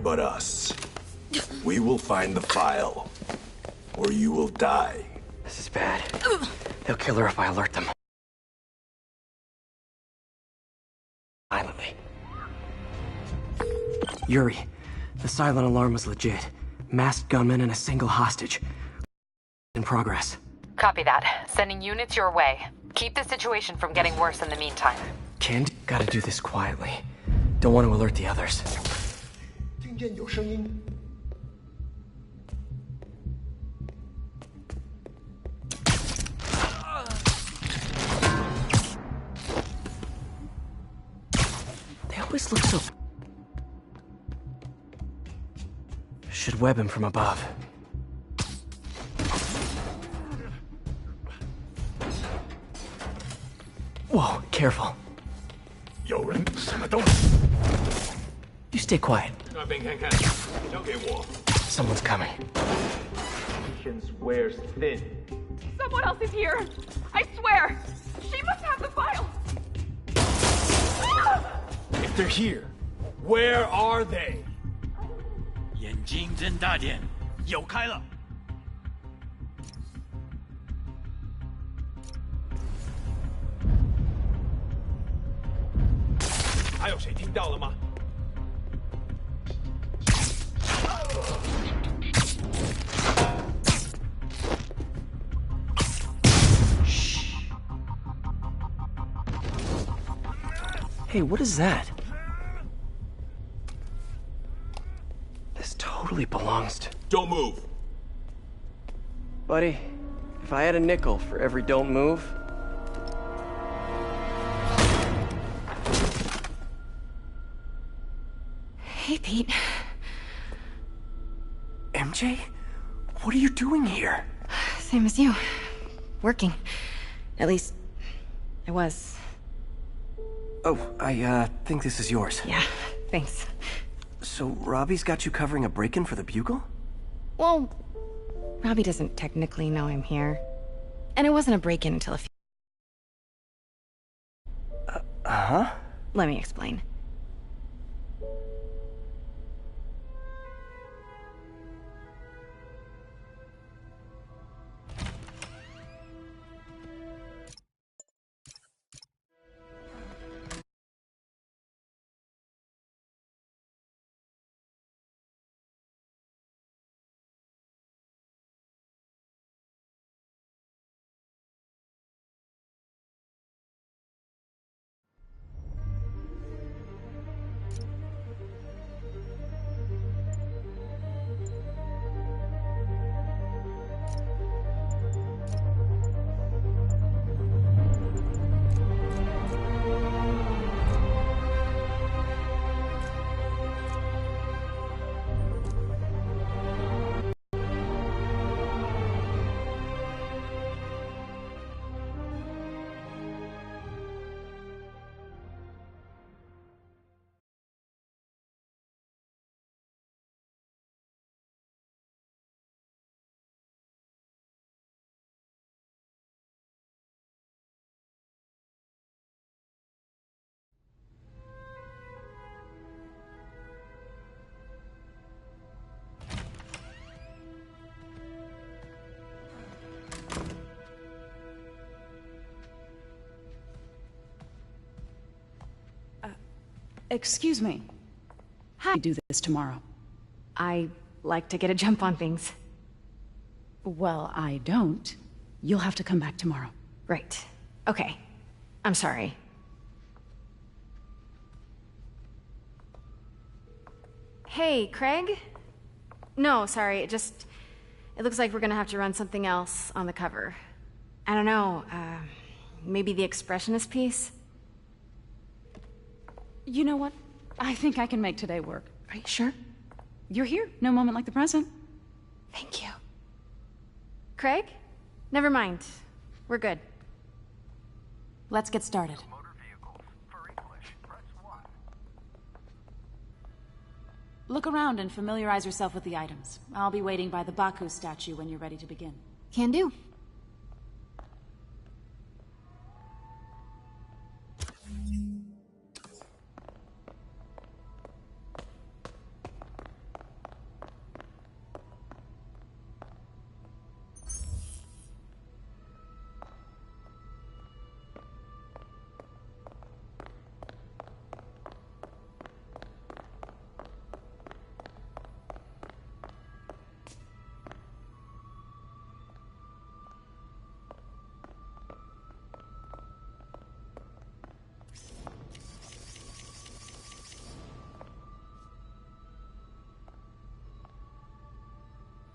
but us. We will find the file, or you will die. This is bad. They'll kill her if I alert them. Silently. Yuri, the silent alarm was legit. Masked gunmen and a single hostage. In progress. Copy that. Sending units your way. Keep the situation from getting worse in the meantime. Ken, gotta do this quietly. Don't want to alert the others. 听见有声音。 They always look so... Should web him from above. Whoa, careful. 有人什么东西？ You stay quiet. 那边看看，交给我。 Someone's coming. Patience wears thin. Someone else is here! I swear! She must have the file! If they're here, where are they? 眼睛睁大点，有开了。还有谁听到了吗？ Hey, what is that? This totally belongs to... Don't move. Buddy, if I had a nickel for every don't move... Hey, Pete. MJ? What are you doing here? Same as you. Working. At least, I was. Oh, I think this is yours. Yeah, thanks. So, Robbie's got you covering a break-in for the Bugle? Well, Robbie doesn't technically know I'm here. And it wasn't a break-in until a few... Uh-huh? Let me explain. Excuse me. How do you do this tomorrow? I like to get a jump on things. Well, I don't. You'll have to come back tomorrow. Right. Okay. I'm sorry. Hey, Craig? No, sorry, it looks like we're gonna have to run something else on the cover. I don't know, maybe the expressionist piece? You know what? I think I can make today work. Are you sure? You're here. No moment like the present. Thank you. Craig? Never mind. We're good. Let's get started. Look around and familiarize yourself with the items. I'll be waiting by the Baku statue when you're ready to begin. Can do.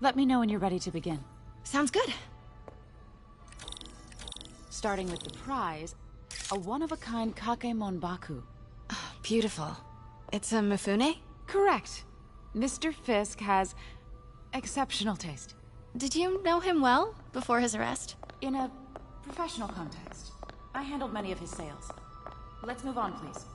Let me know when you're ready to begin. Sounds good. Starting with the prize, a one-of-a-kind Kakemon Baku. Beautiful. It's a Mifune? Correct. Mr. Fisk has exceptional taste. Did you know him well before his arrest? In a professional context, I handled many of his sales. Let's move on, please.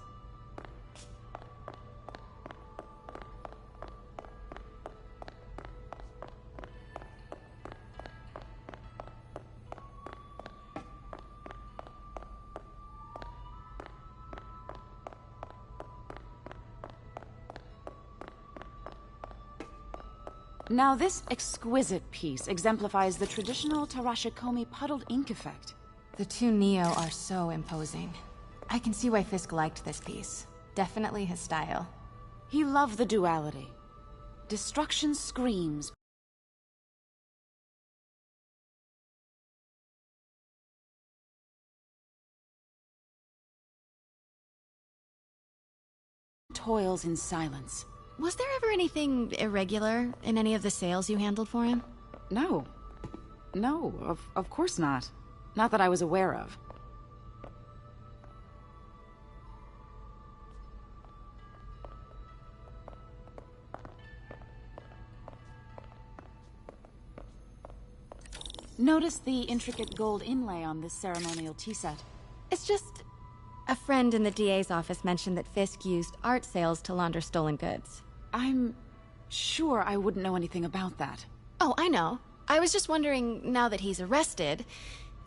Now, this exquisite piece exemplifies the traditional Tarashikomi puddled ink effect. The two Neo are so imposing. I can see why Fisk liked this piece. Definitely his style. He loved the duality. Destruction screams. Toils in silence. Was there ever anything irregular in any of the sales you handled for him? No. No, of course not. Not that I was aware of. Notice the intricate gold inlay on this ceremonial tea set. It's just... a friend in the DA's office mentioned that Fisk used art sales to launder stolen goods. I'm sure I wouldn't know anything about that. Oh, I know. I was just wondering, now that he's arrested,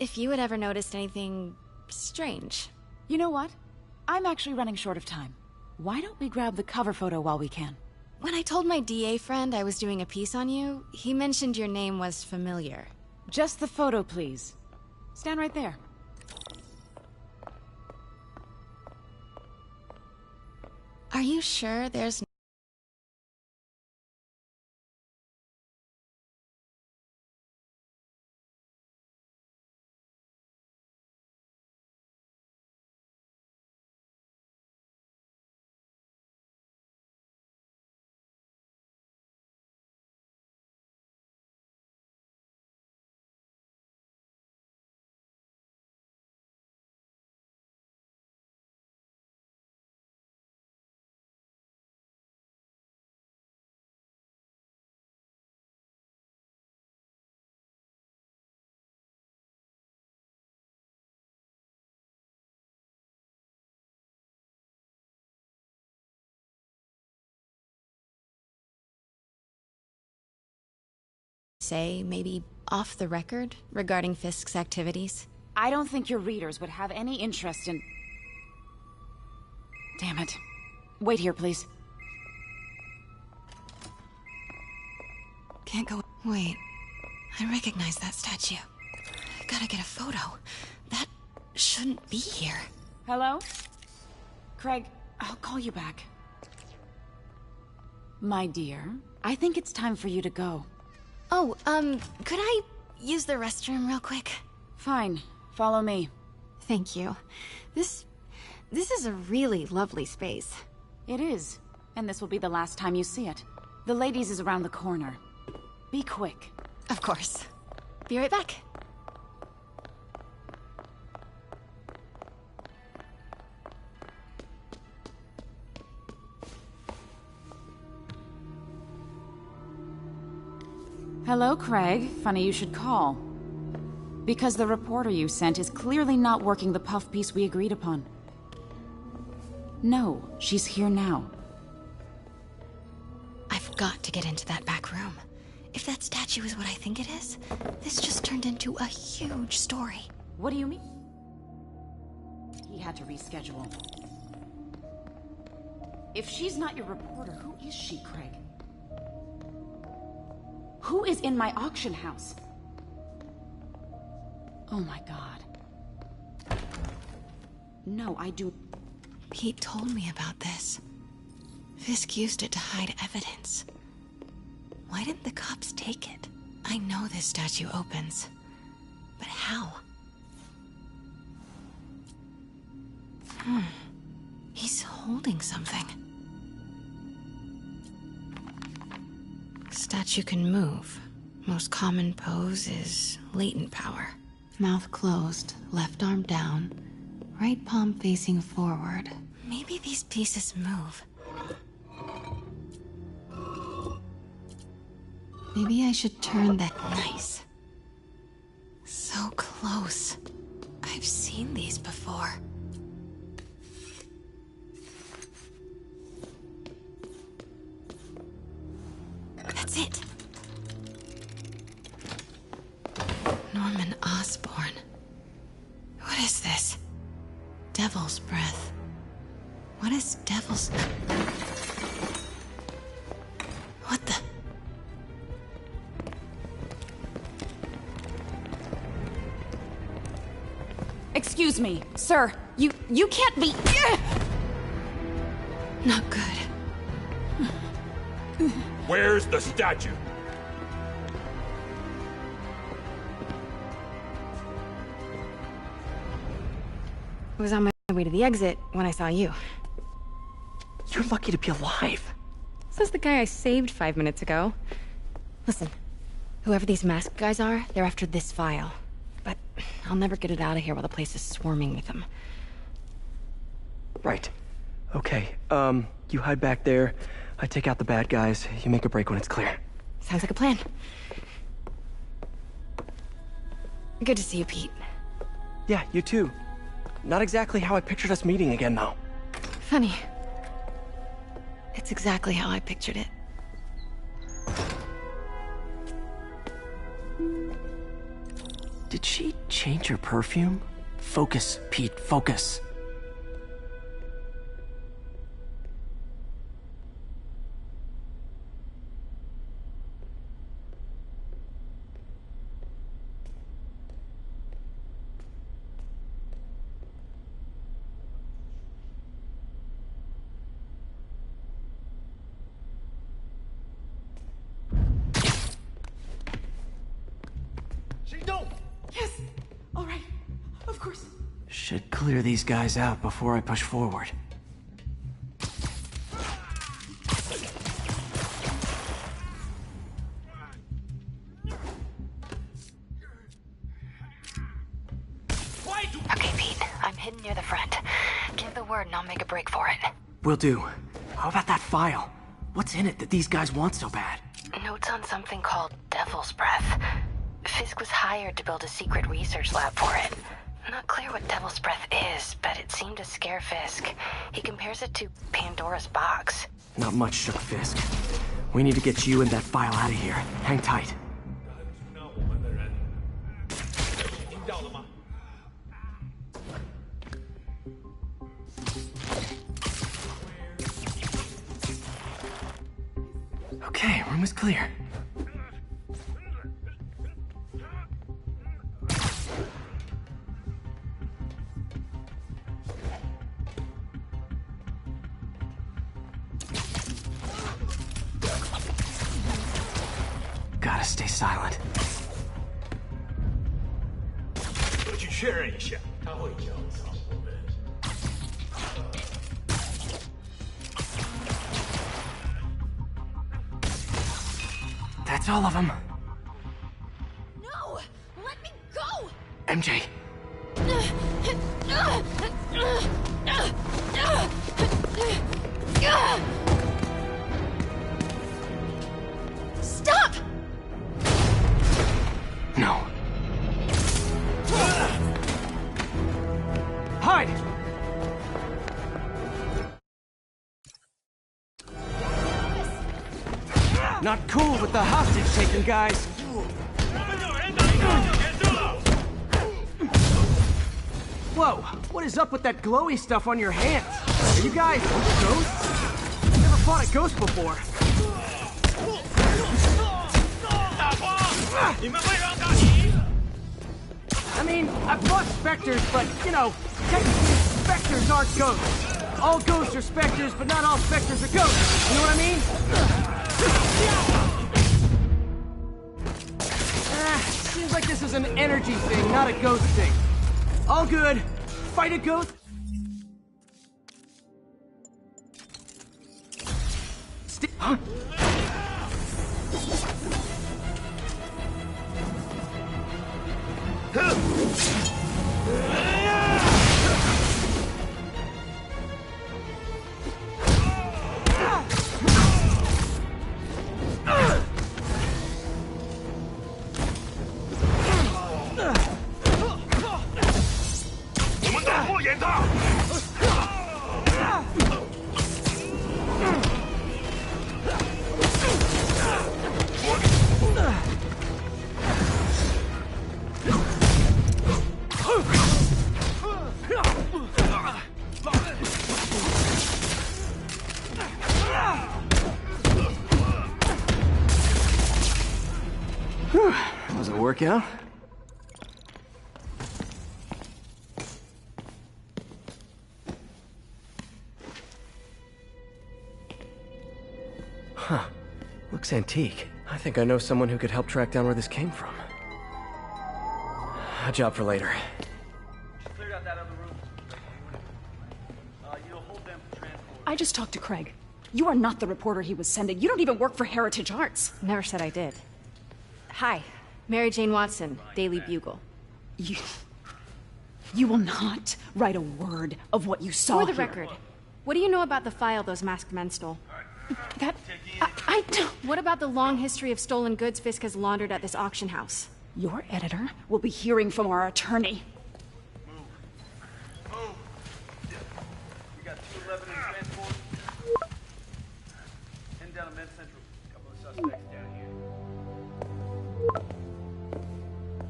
if you had ever noticed anything strange. You know what? I'm actually running short of time. Why don't we grab the cover photo while we can? When I told my DA friend I was doing a piece on you, he mentioned your name was familiar. Just the photo, please. Stand right there. Are you sure there's say, maybe off the record, regarding Fisk's activities? I don't think your readers would have any interest in... Damn it. Wait here, please. Can't go... Wait. I recognize that statue. I gotta get a photo. That shouldn't be here. Hello? Craig, I'll call you back. My dear, I think it's time for you to go. Oh, could I use the restroom real quick? Fine. Follow me. Thank you. This is a really lovely space. It is. And this will be the last time you see it. The ladies is around the corner. Be quick. Of course. Be right back. Hello, Craig. Funny you should call. Because the reporter you sent is clearly not working the puff piece we agreed upon. No, she's here now. I've got to get into that back room. If that statue is what I think it is, this just turned into a huge story. What do you mean? He had to reschedule. If she's not your reporter, who is she, Craig? Who is in my auction house? Oh my god. No, I do... Pete told me about this. Fisk used it to hide evidence. Why didn't the cops take it? I know this statue opens. But how? He's holding something. Statue can move. Most common pose is latent power. Mouth closed, left arm down, right palm facing forward. Maybe these pieces move. Maybe I should turn that. Nice. So close. I've seen these before. That's it. Norman Osborn. What is this? Devil's breath. What is devil's... What the... Excuse me, sir. You can't be... Not good. Where's the statue? I was on my way to the exit when I saw you. You're lucky to be alive. Says the guy I saved 5 minutes ago. Listen, whoever these masked guys are, they're after this file. But I'll never get it out of here while the place is swarming with them. Right. Okay, you hide back there. I take out the bad guys. You make a break when it's clear. Sounds like a plan. Good to see you, Pete. Yeah, you too. Not exactly how I pictured us meeting again, though. Funny. It's exactly how I pictured it. Did she change her perfume? Focus, Pete, focus. Yes! All right. Of course. Should clear these guys out before I push forward. Okay, Pete. I'm hidden near the front. Give the word and I'll make a break for it. Will do. How about that file? What's in it that these guys want so bad? Notes on something called Devil's Breath. Fisk was hired to build a secret research lab for it. Not clear what Devil's Breath is, but it seemed to scare Fisk. He compares it to Pandora's box. Not much shook Fisk. We need to get you and that file out of here. Hang tight. Okay, room is clear. Gotta stay silent. 我去确认一下，他会教导我们。 That's all of them. No! Let me go! MJ. Stop! No. Hide! Not cool with the hostage-taking guys. Whoa, what is up with that glowy stuff on your hands? Are you guys ghosts? Never fought a ghost before. I mean, I've fought specters, but, you know, technically, specters aren't ghosts. All ghosts are specters, but not all specters are ghosts. You know what I mean? Seems like this is an energy thing, not a ghost thing. All good. Fight a ghost. Huh? Was it a workout? Huh. Looks antique. I think I know someone who could help track down where this came from. A job for later. Cleared out that other room. You'll hold them for transport. I just talked to Craig. You are not the reporter he was sending. You don't even work for Heritage Arts. Never said I did. Hi, Mary Jane Watson, Daily Bugle. You will not write a word of what you saw For the here. record, what do you know about the file those masked men stole? I don't... What about the long history of stolen goods Fisk has laundered at this auction house? Your editor will be hearing from our attorney. Move. We got 211 in transport. Heading down to Med Central. Couple of suspects down here.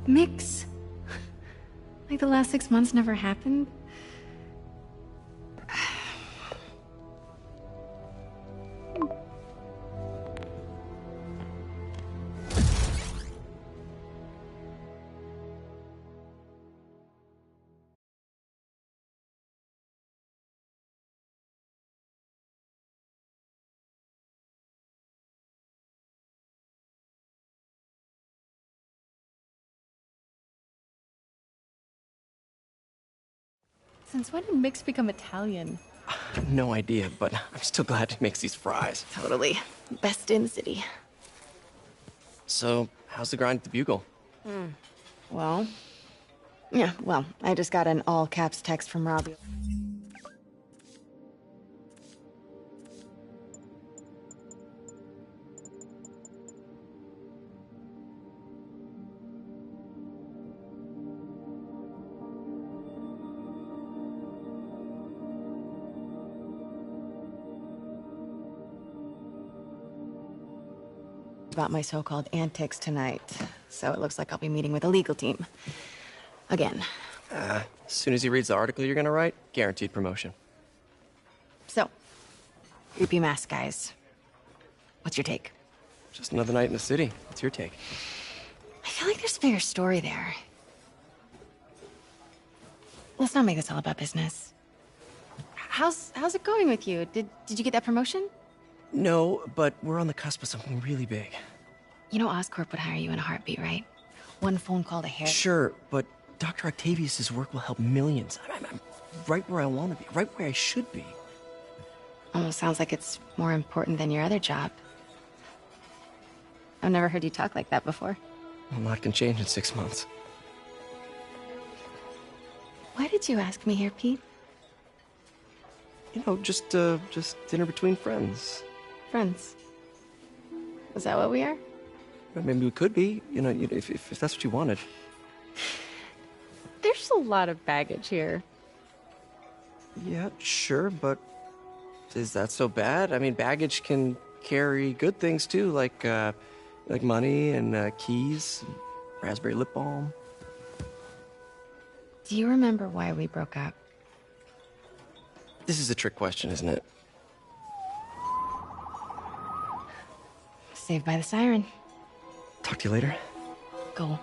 Mix? Like the last 6 months never happened? Since when did Mix become Italian? No idea, but I'm still glad he makes these fries. Totally. Best in the city. So, how's the grind at the Bugle? Well, I just got an all-caps text from Robbie. About my so-called antics tonight, so it looks like I'll be meeting with a legal team. Again. As soon as he reads the article you're gonna write, guaranteed promotion. So, creepy mask guys. What's your take? Just another night in the city. What's your take? I feel like there's a bigger story there. Let's not make this all about business. How's it going with you? Did you get that promotion? No, but we're on the cusp of something really big. You know Oscorp would hire you in a heartbeat, right? One phone call to Harry. Sure, but Dr. Octavius's work will help millions. I'm right where I want to be, right where I should be. Almost sounds like it's more important than your other job. I've never heard you talk like that before. A lot can change in 6 months. Why did you ask me here, Pete? You know, just dinner between friends. Friends. Is that what we are? Maybe we could be, you know, if that's what you wanted. There's a lot of baggage here. Yeah, sure, but is that so bad? I mean, baggage can carry good things too, like money and keys, and raspberry lip balm. Do you remember why we broke up? This is a trick question, isn't it? Saved by the siren. Talk to you later. Go.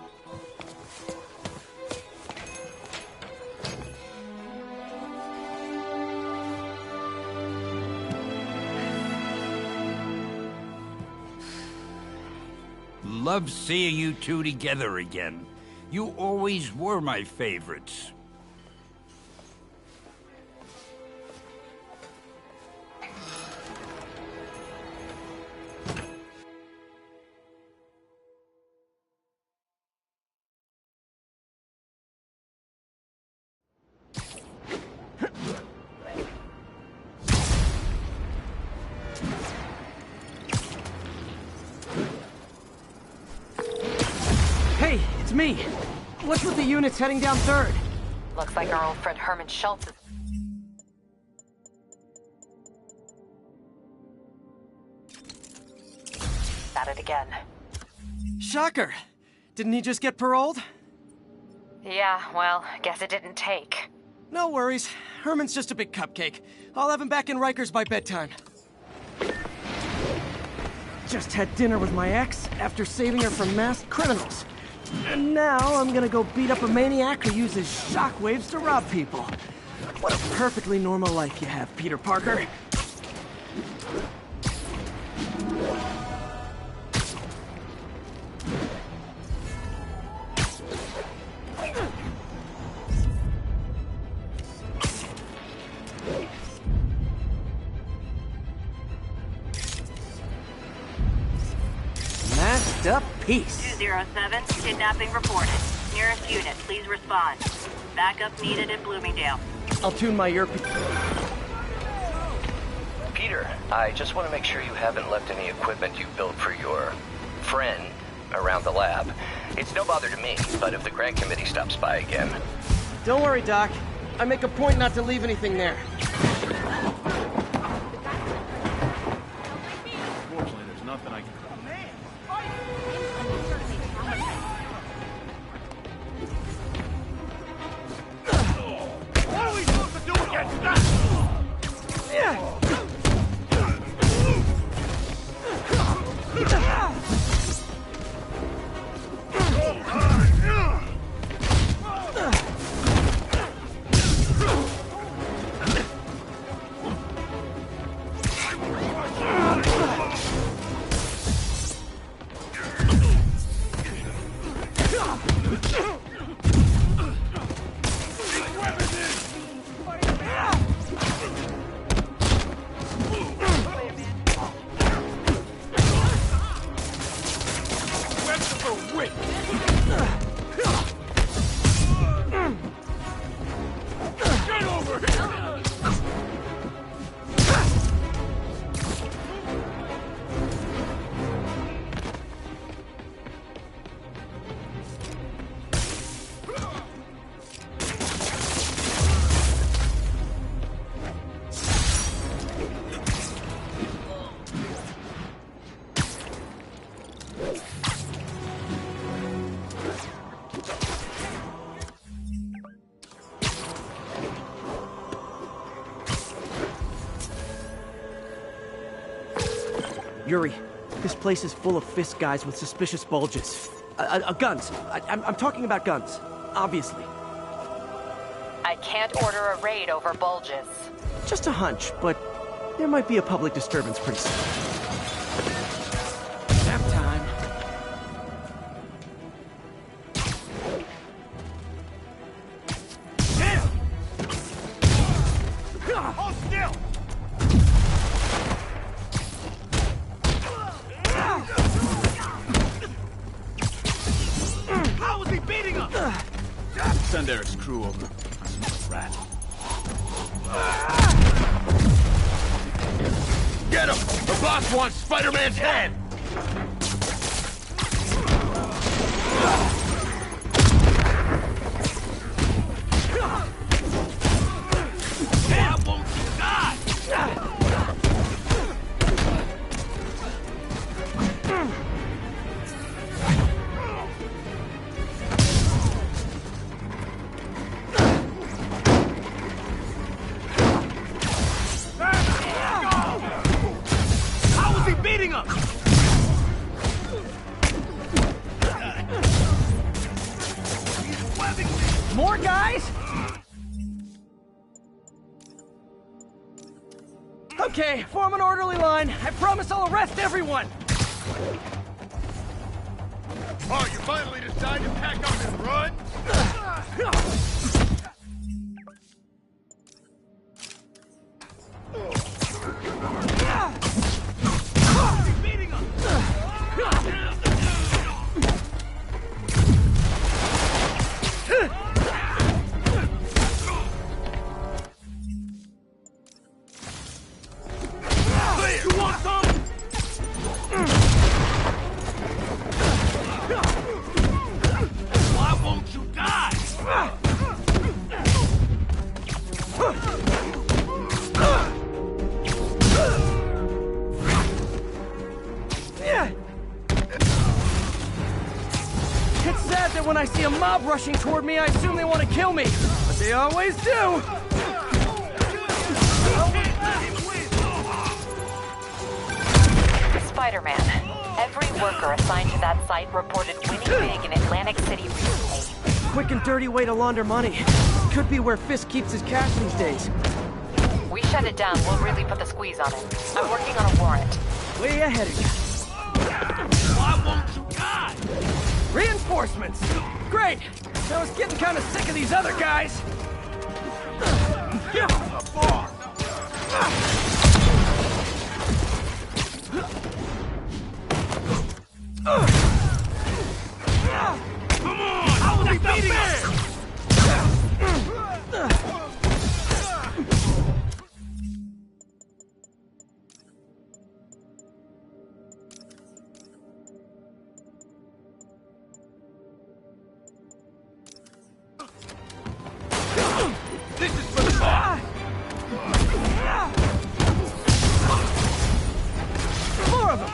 Love seeing you two together again. You always were my favorites. Hey, it's me. What's with the units heading down 3rd? Looks like our old friend Herman Schultz is... at it again. Shocker. Didn't he just get paroled? Yeah, well, guess it didn't take. No worries. Herman's just a big cupcake. I'll have him back in Rikers by bedtime. just had dinner with my ex after saving her from masked criminals. And now I'm gonna go beat up a maniac who uses shockwaves to rob people. What a perfectly normal life you have, Peter Parker. Masked up piece. 207, kidnapping reported. Nearest unit, please respond. Backup needed in Bloomingdale. I'll tune my earpiece. Peter, I just want to make sure you haven't left any equipment you built for your friend around the lab. It's no bother to me, but if the grant committee stops by again... Don't worry, Doc. I make a point not to leave anything there. Fortunately, there's nothing I can... What are we supposed to do against that? Yuri, this place is full of Fisk guys with suspicious bulges. Guns. I'm talking about guns, obviously. I can't order a raid over bulges. Just a hunch, but there might be a public disturbance pretty soon. Nap time. Damn! Hold still! How was he beating us? Send Eric's crew over. Rat. Get him! The boss wants Spider-Man's head! Why won't you die? How was he beating us? More guys? Okay, form an orderly line. I promise I'll arrest everyone. Oh, you finally decided to pack up and run? You want some? Why won't you die? It's sad that when I see a mob rushing toward me, I assume they want to kill me. But they always do. Spider-Man. Every worker assigned to that site reported winning big in Atlantic City recently. Quick and dirty way to launder money. Could be where Fisk keeps his cash these days. We shut it down, we'll really put the squeeze on him. I'm working on a warrant. Way ahead of you. Why won't you die? Reinforcements! Great! I was getting kind of sick of these other guys. Give him the bar. Come on! I will be beating us! This is for the bar! More of them!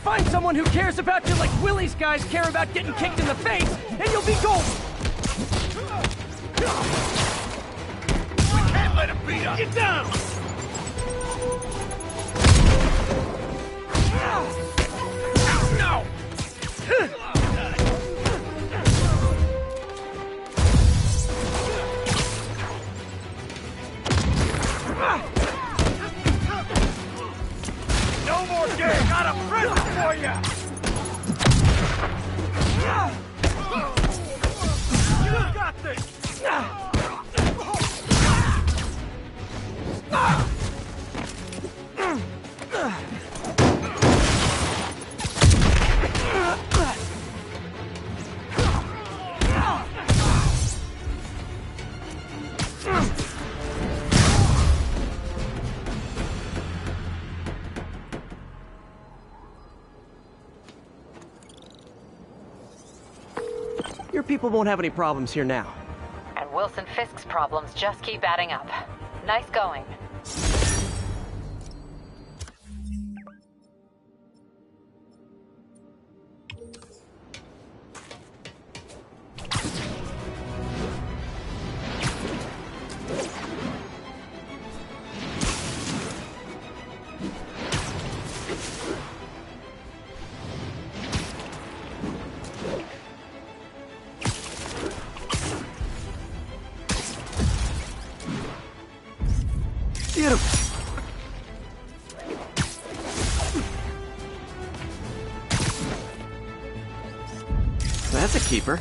Find someone who cares about you like Willie's guys care about getting kicked in the face, and you'll be golden! We can't let him beat us! Get down! No! No more game! Got a present for you! You got this! Your people won't have any problems here now. And Wilson Fisk's problems just keep adding up. Nice going. Beautiful. That's a keeper.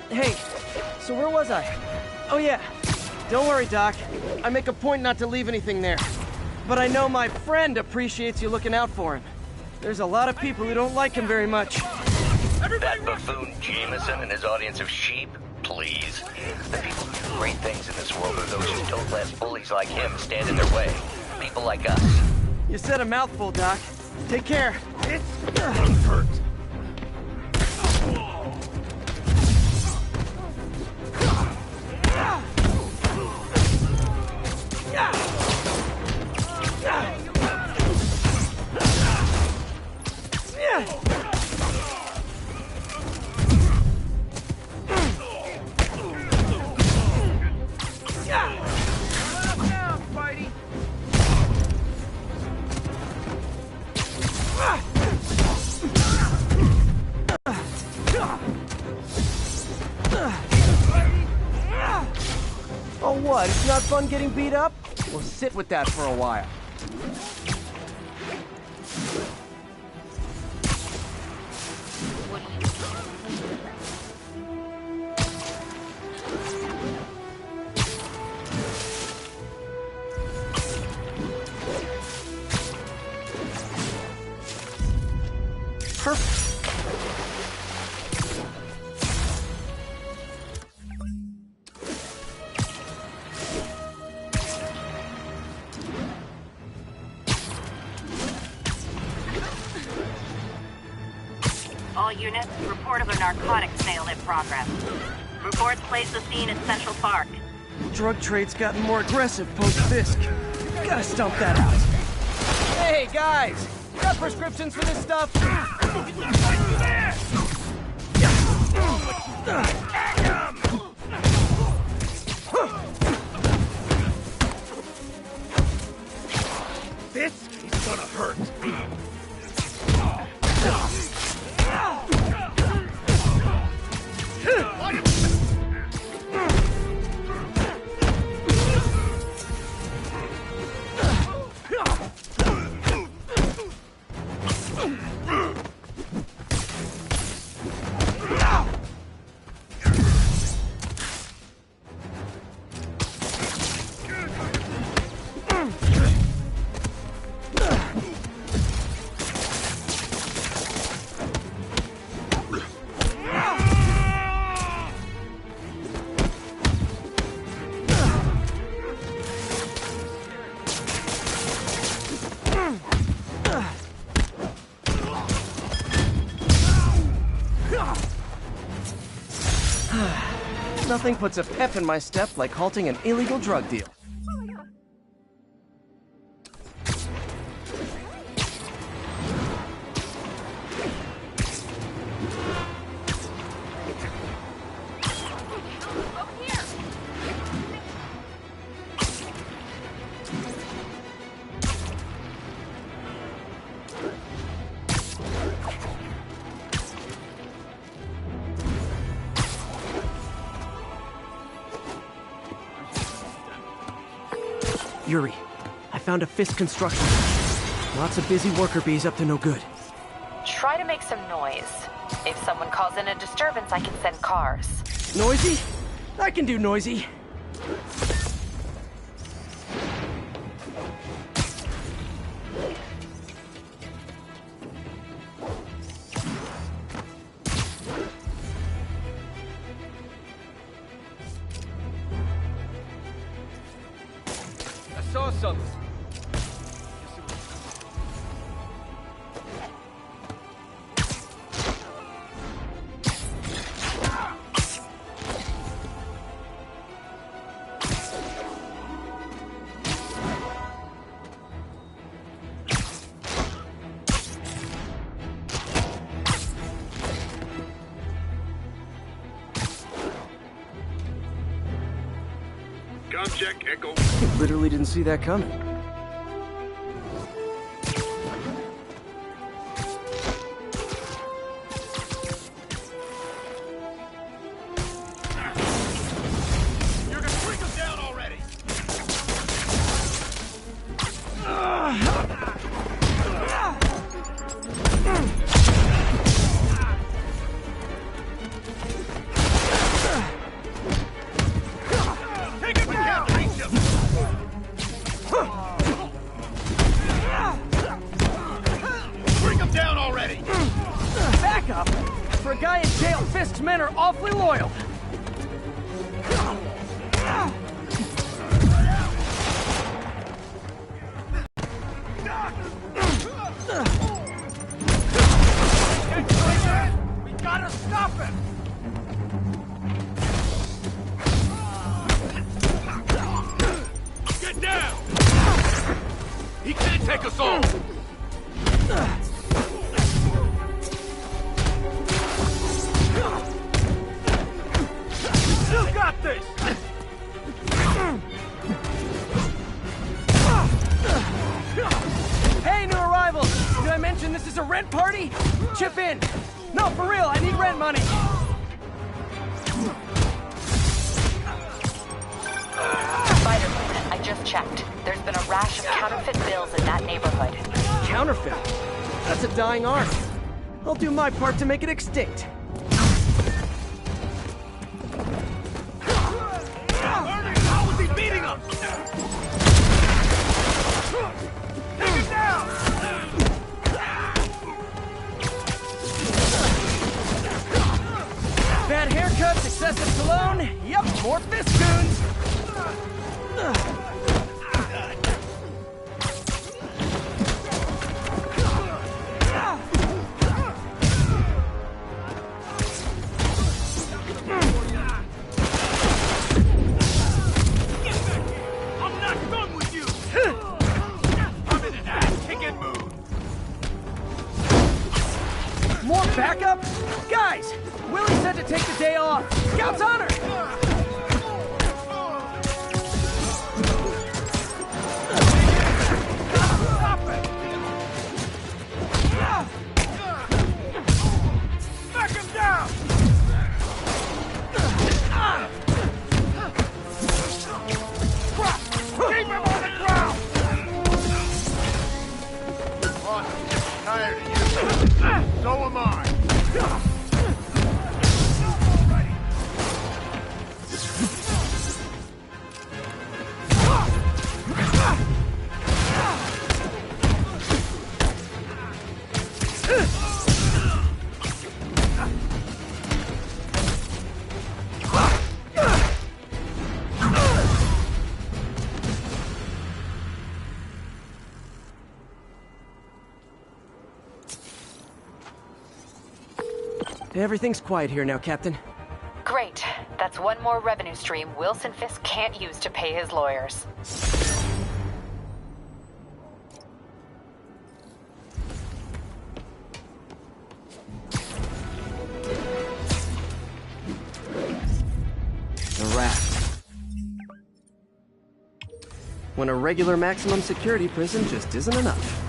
Hey, so where was I? Oh yeah. Don't worry, Doc. I make a point not to leave anything there. But I know my friend appreciates you looking out for him. There's a lot of people who don't like him very much. That buffoon Jameson and his audience of sheep? Please. The people who do great things in this world are those who don't let bullies like him stand in their way. People like us. You said a mouthful, Doc. Take care. It's hurt. Oh, what? It's not fun getting beat up? Well, sit with that for a while. Perfect. All units, report of a narcotics sale in progress. Reports place the scene at Central Park. Drug trade's gotten more aggressive post-Fisk. Gotta stomp that out. Hey, guys! Got prescriptions for this stuff? This is gonna hurt. Nothing puts a pep in my step like halting an illegal drug deal. Yuri, I found a Fisk construction. Lots of busy worker bees up to no good. Try to make some noise. If someone calls in a disturbance, I can send cars. Noisy? I can do noisy. I saw something. Check, Echo. Literally didn't see that coming. You're gonna bring him down already. Take him down. Reach him. Bring him down already. Back up! For a guy in jail, Fisk's men are awfully loyal. We gotta stop him. Get down. He can't take us all. You got this! Hey, new arrivals! Did I mention this is a rent party? Chip in! No, for real, I need rent money! Spider-Man, I just checked. There's been a rash of counterfeit bills in that neighborhood. Counterfeit? That's a dying art. I'll do my part to make it extinct. How was he beating us? Take him down! Bad haircuts, excessive cologne. Yep, more Fiskoons. I'm not done with you! I'm in an ass-kicking mood! More backup? Guys! Willie said to take the day off. Scout's on her! Knock him down! Keep him on the ground! Boss, I'm tired of you. So am I. Everything's quiet here now, Captain. Great. That's one more revenue stream Wilson Fisk can't use to pay his lawyers. The raft. When a regular maximum security prison just isn't enough.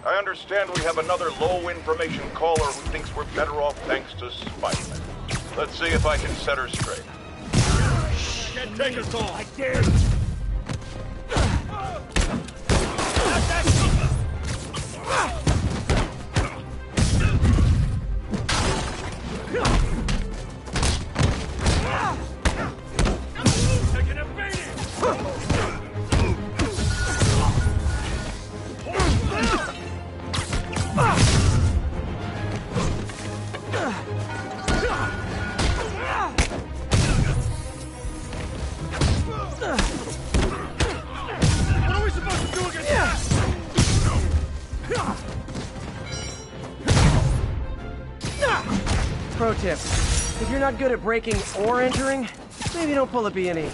I understand we have another low information caller who thinks we're better off thanks to Spider-Man. Let's see if I can set her straight. Can't take us all. I dare you. Taking a beating. What are we supposed to do against that? Pro tip. If you're not good at breaking or entering, maybe don't pull a B&E.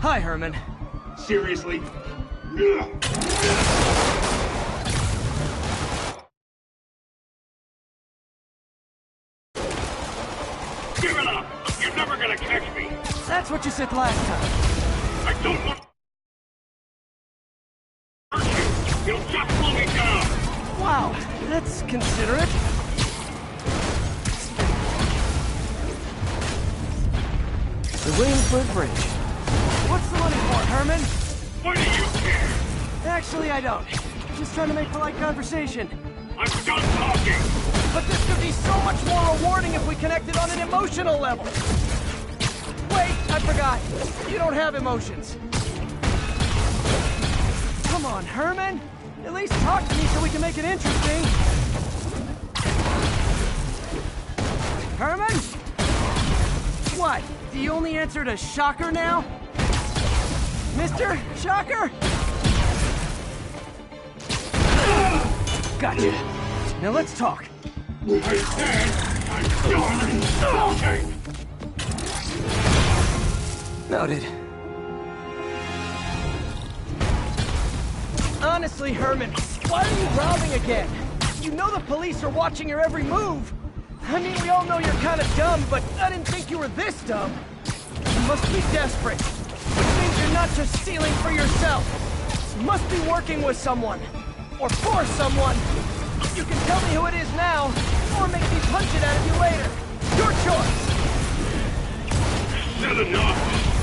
Hi, Herman. Seriously? Give it up! You're never gonna catch me! That's what you said last time. I don't want to hurt you! You'll just slow me down! Wow, that's considerate. The Williamsburg Bridge. What's the money for, Herman? What do you care? Actually, I don't. Just trying to make polite conversation. I'm done talking! But this could be so much more rewarding if we connected on an emotional level. Wait, I forgot. You don't have emotions. Come on, Herman. At least talk to me so we can make it interesting. Herman? What? Do you only answer to Shocker now? Mister Shocker? Gotcha. Now let's talk. I said I'm done talking! Noted. Honestly, Herman, why are you robbing again? You know the police are watching your every move. I mean, we all know you're kind of dumb, but I didn't think you were this dumb. You must be desperate. Which means you're not just stealing for yourself. You must be working with someone. Or for someone. You can tell me who it is now, or make me punch it out of you later. Your choice. Said enough!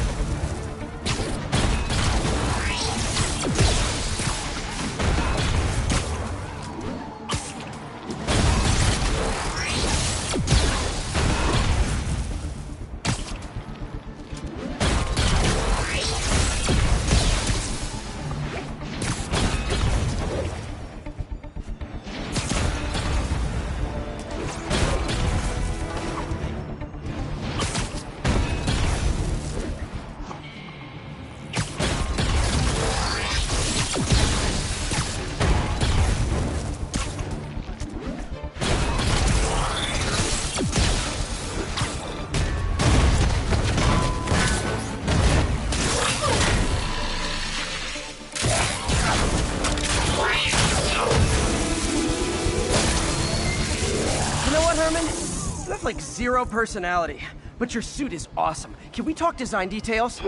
You have like zero personality, but your suit is awesome. Can we talk design details?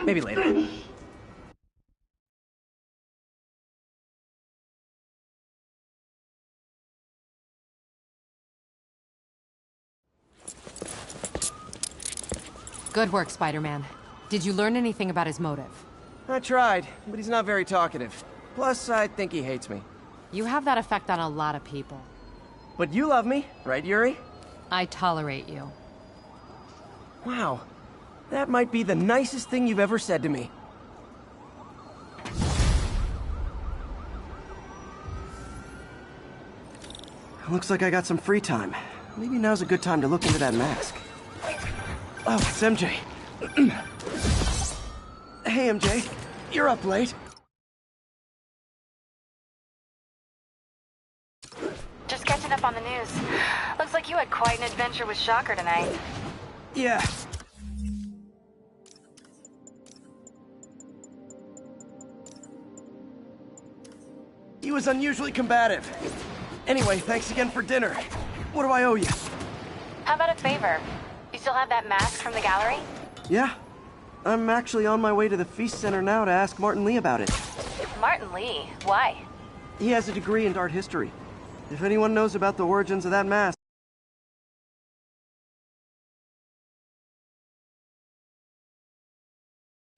Maybe later. Good work, Spider-Man. Did you learn anything about his motive? I tried, but he's not very talkative. Plus, I think he hates me. You have that effect on a lot of people. But you love me, right, Yuri? I tolerate you. Wow. That might be the nicest thing you've ever said to me. Looks like I got some free time. Maybe now's a good time to look into that mask. Oh, it's MJ. Hey, MJ. You're up late. Just catching up on the news. Looks like you had quite an adventure with Shocker tonight. Yeah. He was unusually combative. Anyway, thanks again for dinner. What do I owe you? How about a favor? You still have that mask from the gallery? Yeah. I'm actually on my way to the Feast Center now to ask Martin Lee about it. Martin Lee? Why? He has a degree in art history. If anyone knows about the origins of that mask...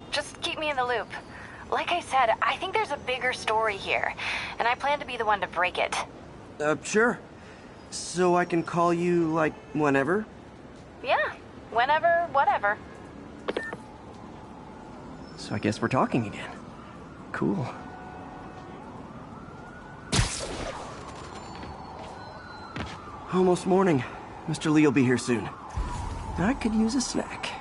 Just keep me in the loop. Like I said, I think there's a bigger story here, and I plan to be the one to break it. Sure. So I can call you, like, whenever? Yeah, whenever, whatever. So I guess we're talking again. Cool. Almost morning. Mr. Lee will be here soon. I could use a snack.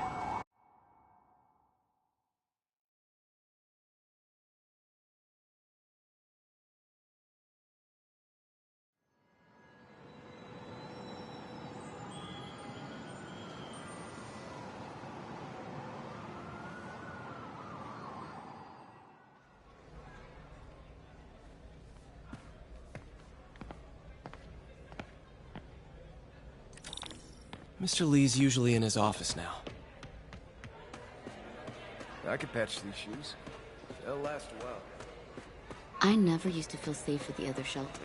Mr. Lee's usually in his office now. I could patch these shoes. They'll last a while. I never used to feel safe with the other shelter.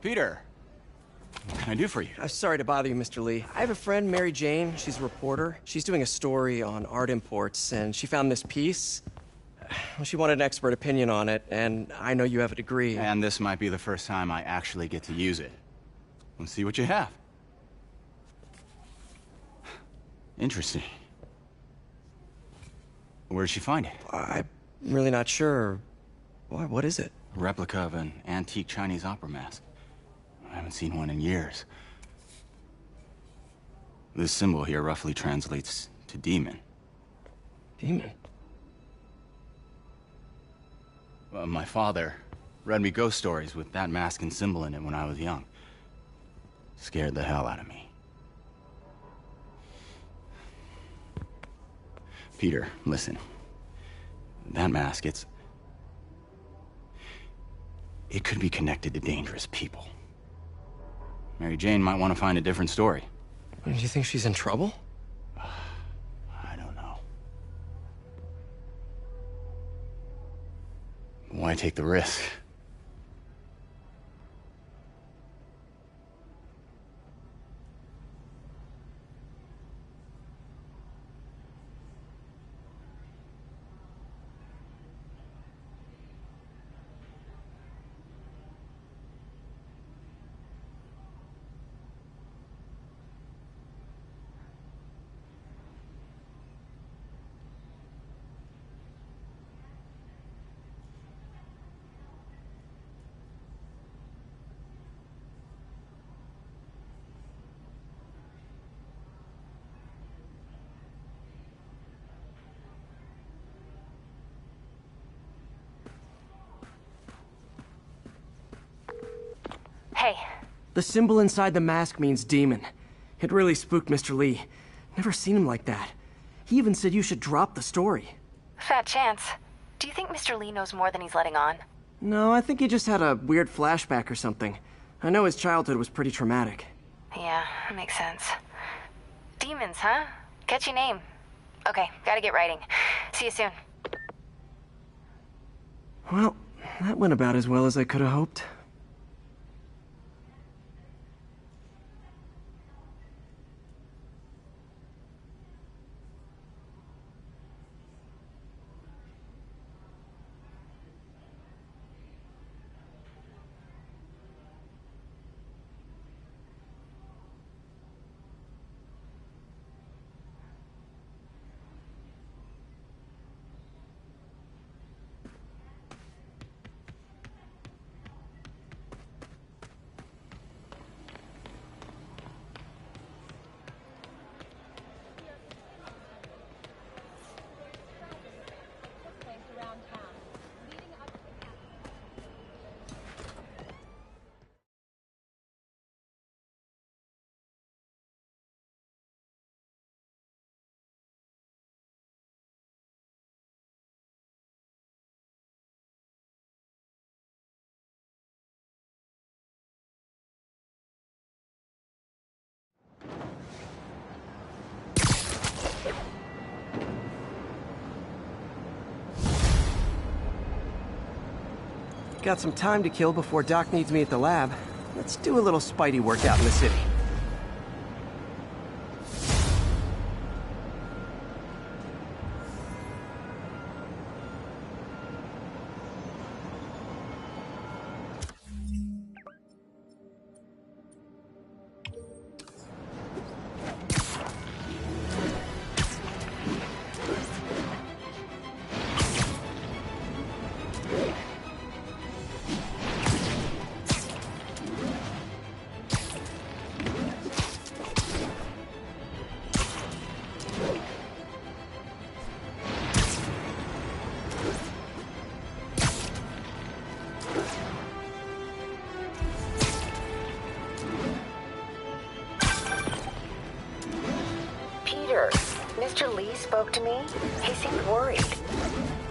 Peter, what can I do for you? Sorry to bother you, Mr. Lee. I have a friend, Mary Jane. She's a reporter. She's doing a story on art imports, and she found this piece. Well, she wanted an expert opinion on it, and I know you have a degree. And this might be the first time I actually get to use it. Let's see what you have. Interesting. Where did she find it? I'm really not sure. Why, what is it? A replica of an antique Chinese opera mask. I haven't seen one in years. This symbol here roughly translates to demon. Demon? My father read me ghost stories with that mask and symbol in it when I was young. Scared the hell out of me. Peter, listen. That mask, it could be connected to dangerous people. Mary Jane might want to find a different story. Do you think she's in trouble? I don't know. Why take the risk? Hey. The symbol inside the mask means demon. It really spooked Mr. Lee. Never seen him like that. He even said you should drop the story. Fat chance. Do you think Mr. Lee knows more than he's letting on? No, I think he just had a weird flashback or something. I know his childhood was pretty traumatic. Yeah, that makes sense. Demons, huh? Catchy name. Okay, gotta get writing. See you soon. Well, that went about as well as I could have hoped. Got some time to kill before Doc needs me at the lab. Let's do a little Spidey workout in the city. Mr. Lee spoke to me. He seemed worried.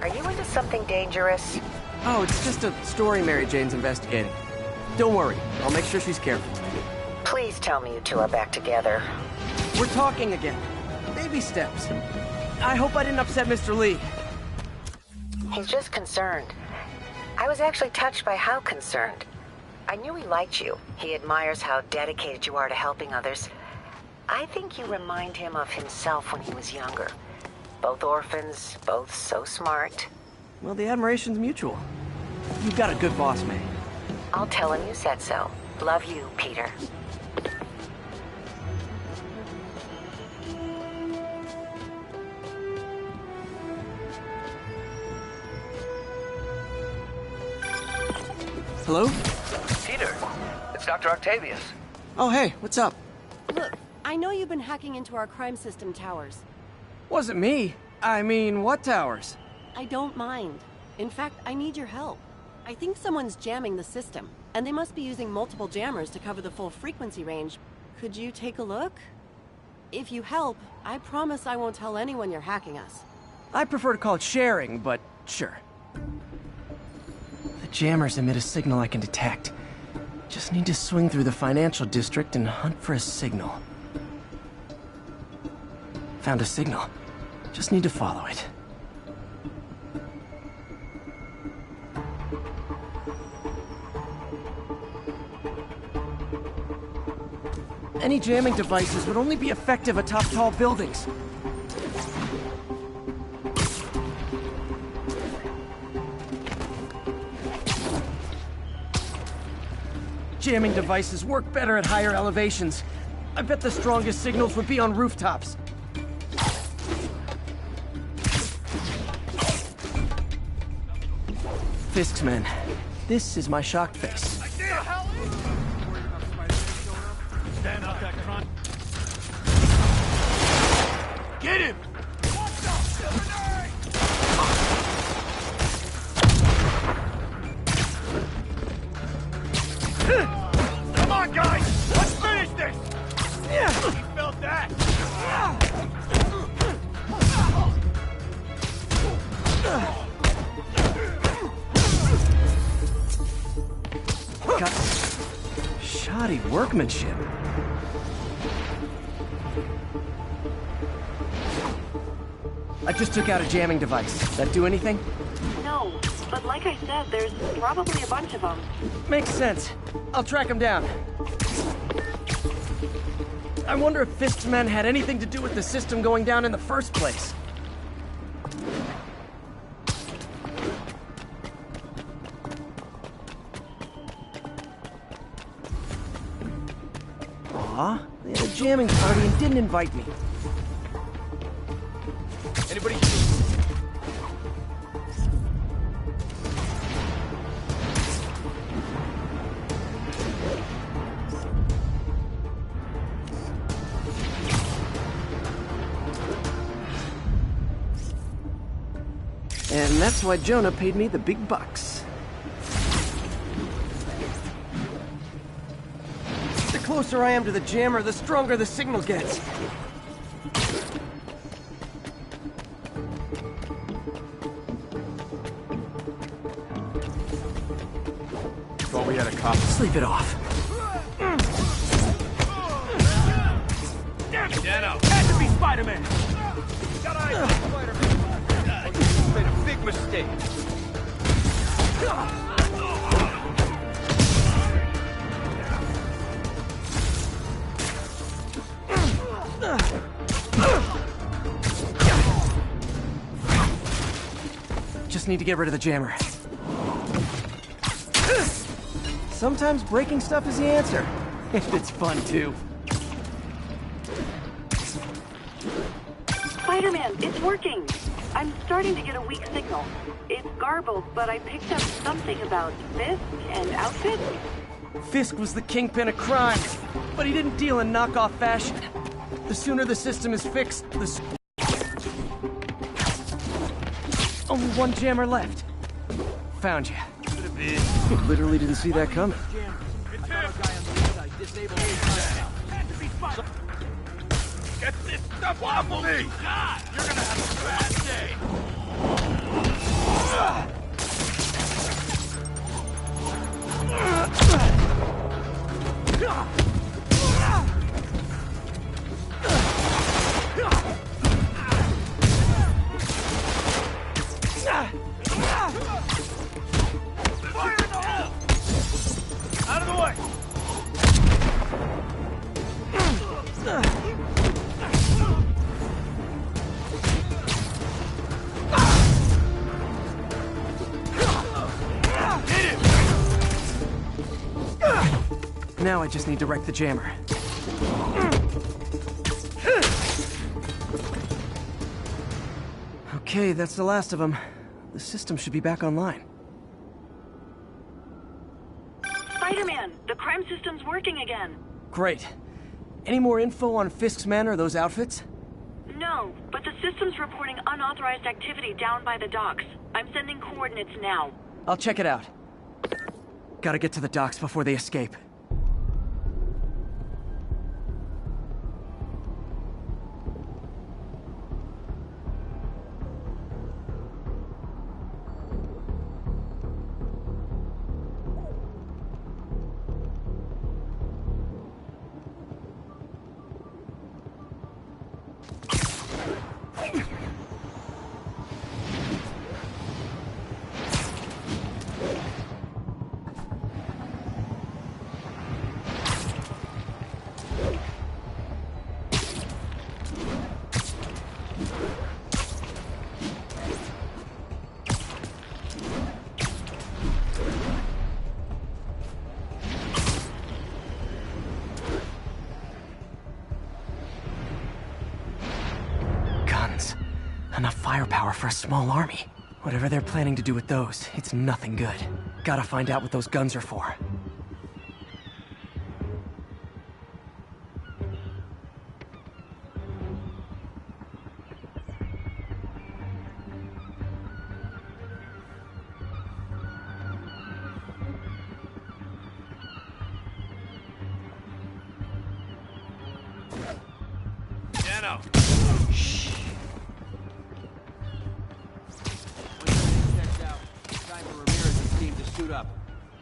Are you into something dangerous? Oh, it's just a story Mary Jane's investigating. Don't worry, I'll make sure she's careful. Please tell me you two are back together. We're talking again. Baby steps. I hope I didn't upset Mr. Lee. He's just concerned. I was actually touched by how concerned. I knew he liked you. He admires how dedicated you are to helping others. I think you remind him of himself when he was younger. Both orphans, both so smart. Well, the admiration's mutual. You've got a good boss, May. I'll tell him you said so. Love you, Peter. Hello? Peter, it's Dr. Octavius. Oh, hey, what's up? Look, I know you've been hacking into our crime system towers. Wasn't me. I mean, what towers? I don't mind. In fact, I need your help. I think someone's jamming the system, and they must be using multiple jammers to cover the full frequency range. Could you take a look? If you help, I promise I won't tell anyone you're hacking us. I prefer to call it sharing, but sure. The jammers emit a signal I can detect. Just need to swing through the financial district and hunt for a signal. Found a signal. Just need to follow it. Any jamming devices would only be effective atop tall buildings. Jamming devices work better at higher elevations. I bet the strongest signals would be on rooftops. Fisk's men. This is my shocked face. Get him! Come on, guys! Let's finish this! Yeah! He felt that! Got shoddy workmanship. I just took out a jamming device. That do anything? No, but like I said, there's probably a bunch of them. Makes sense. I'll track him down. I wonder if Fisk's men had anything to do with the system going down in the first place. Aw, they had a jamming party and didn't invite me. Anybody? And that's why Jonah paid me the big bucks. The closer I am to the jammer, the stronger the signal gets. Thought we had a cop. Sleep it off. Dano! Had to be Spider-Man! Got eyes on Spider-Man! You made a big mistake. Just need to get rid of the jammer. Sometimes breaking stuff is the answer. It's fun, too. Spider-Man, it's working! I'm starting to get a weak signal. It's garbled, but I picked up something about Fisk and outfits. Fisk was the kingpin of crime, but he didn't deal in knockoff fashion. The sooner the system is fixed, the only one jammer left. Found you. Literally didn't see that coming. Get this stuff off of me! You're gonna have a bad day! Out Now I just need to wreck the jammer. Okay, that's the last of them. The system should be back online. Spider-Man, the crime system's working again. Great. Any more info on Fisk's men or those outfits? No, but the system's reporting unauthorized activity down by the docks. I'm sending coordinates now. I'll check it out. Gotta get to the docks before they escape. Enough firepower for a small army. Whatever they're planning to do with those, it's nothing good. Gotta find out what those guns are for. Dano! Suit up.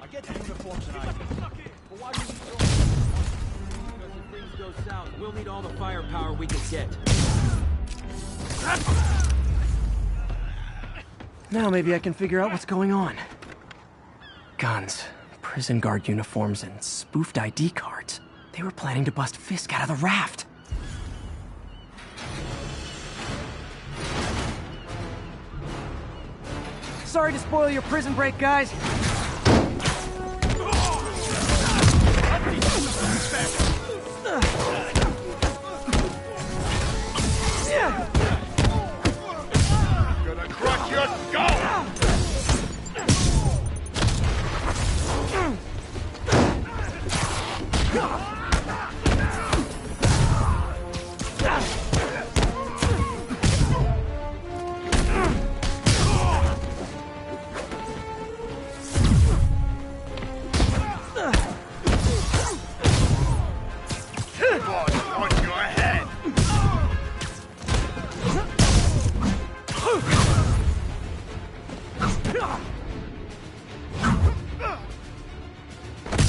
I'll get the uniforms tonight. But why do you need so much? Because if things go south, we'll need all the firepower we can get. Now maybe I can figure out what's going on. Guns, prison guard uniforms, and spoofed ID cards. They were planning to bust Fisk out of the raft. Sorry to spoil your prison break, guys. Gonna crush your skull!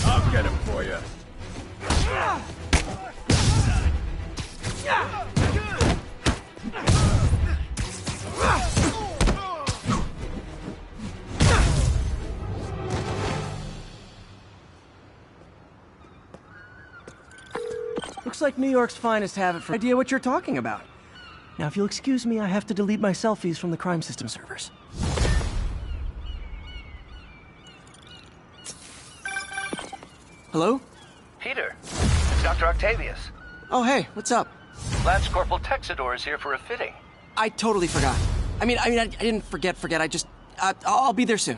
I'll get him for you. Looks like New York's finest have it for idea what you're talking about. Now, if you'll excuse me, I have to delete my selfies from the crime system servers. Hello? Peter, it's Dr. Octavius. Oh, hey, what's up? Lance Corporal Texador is here for a fitting. I totally forgot. I didn't forget. I just... I'll be there soon.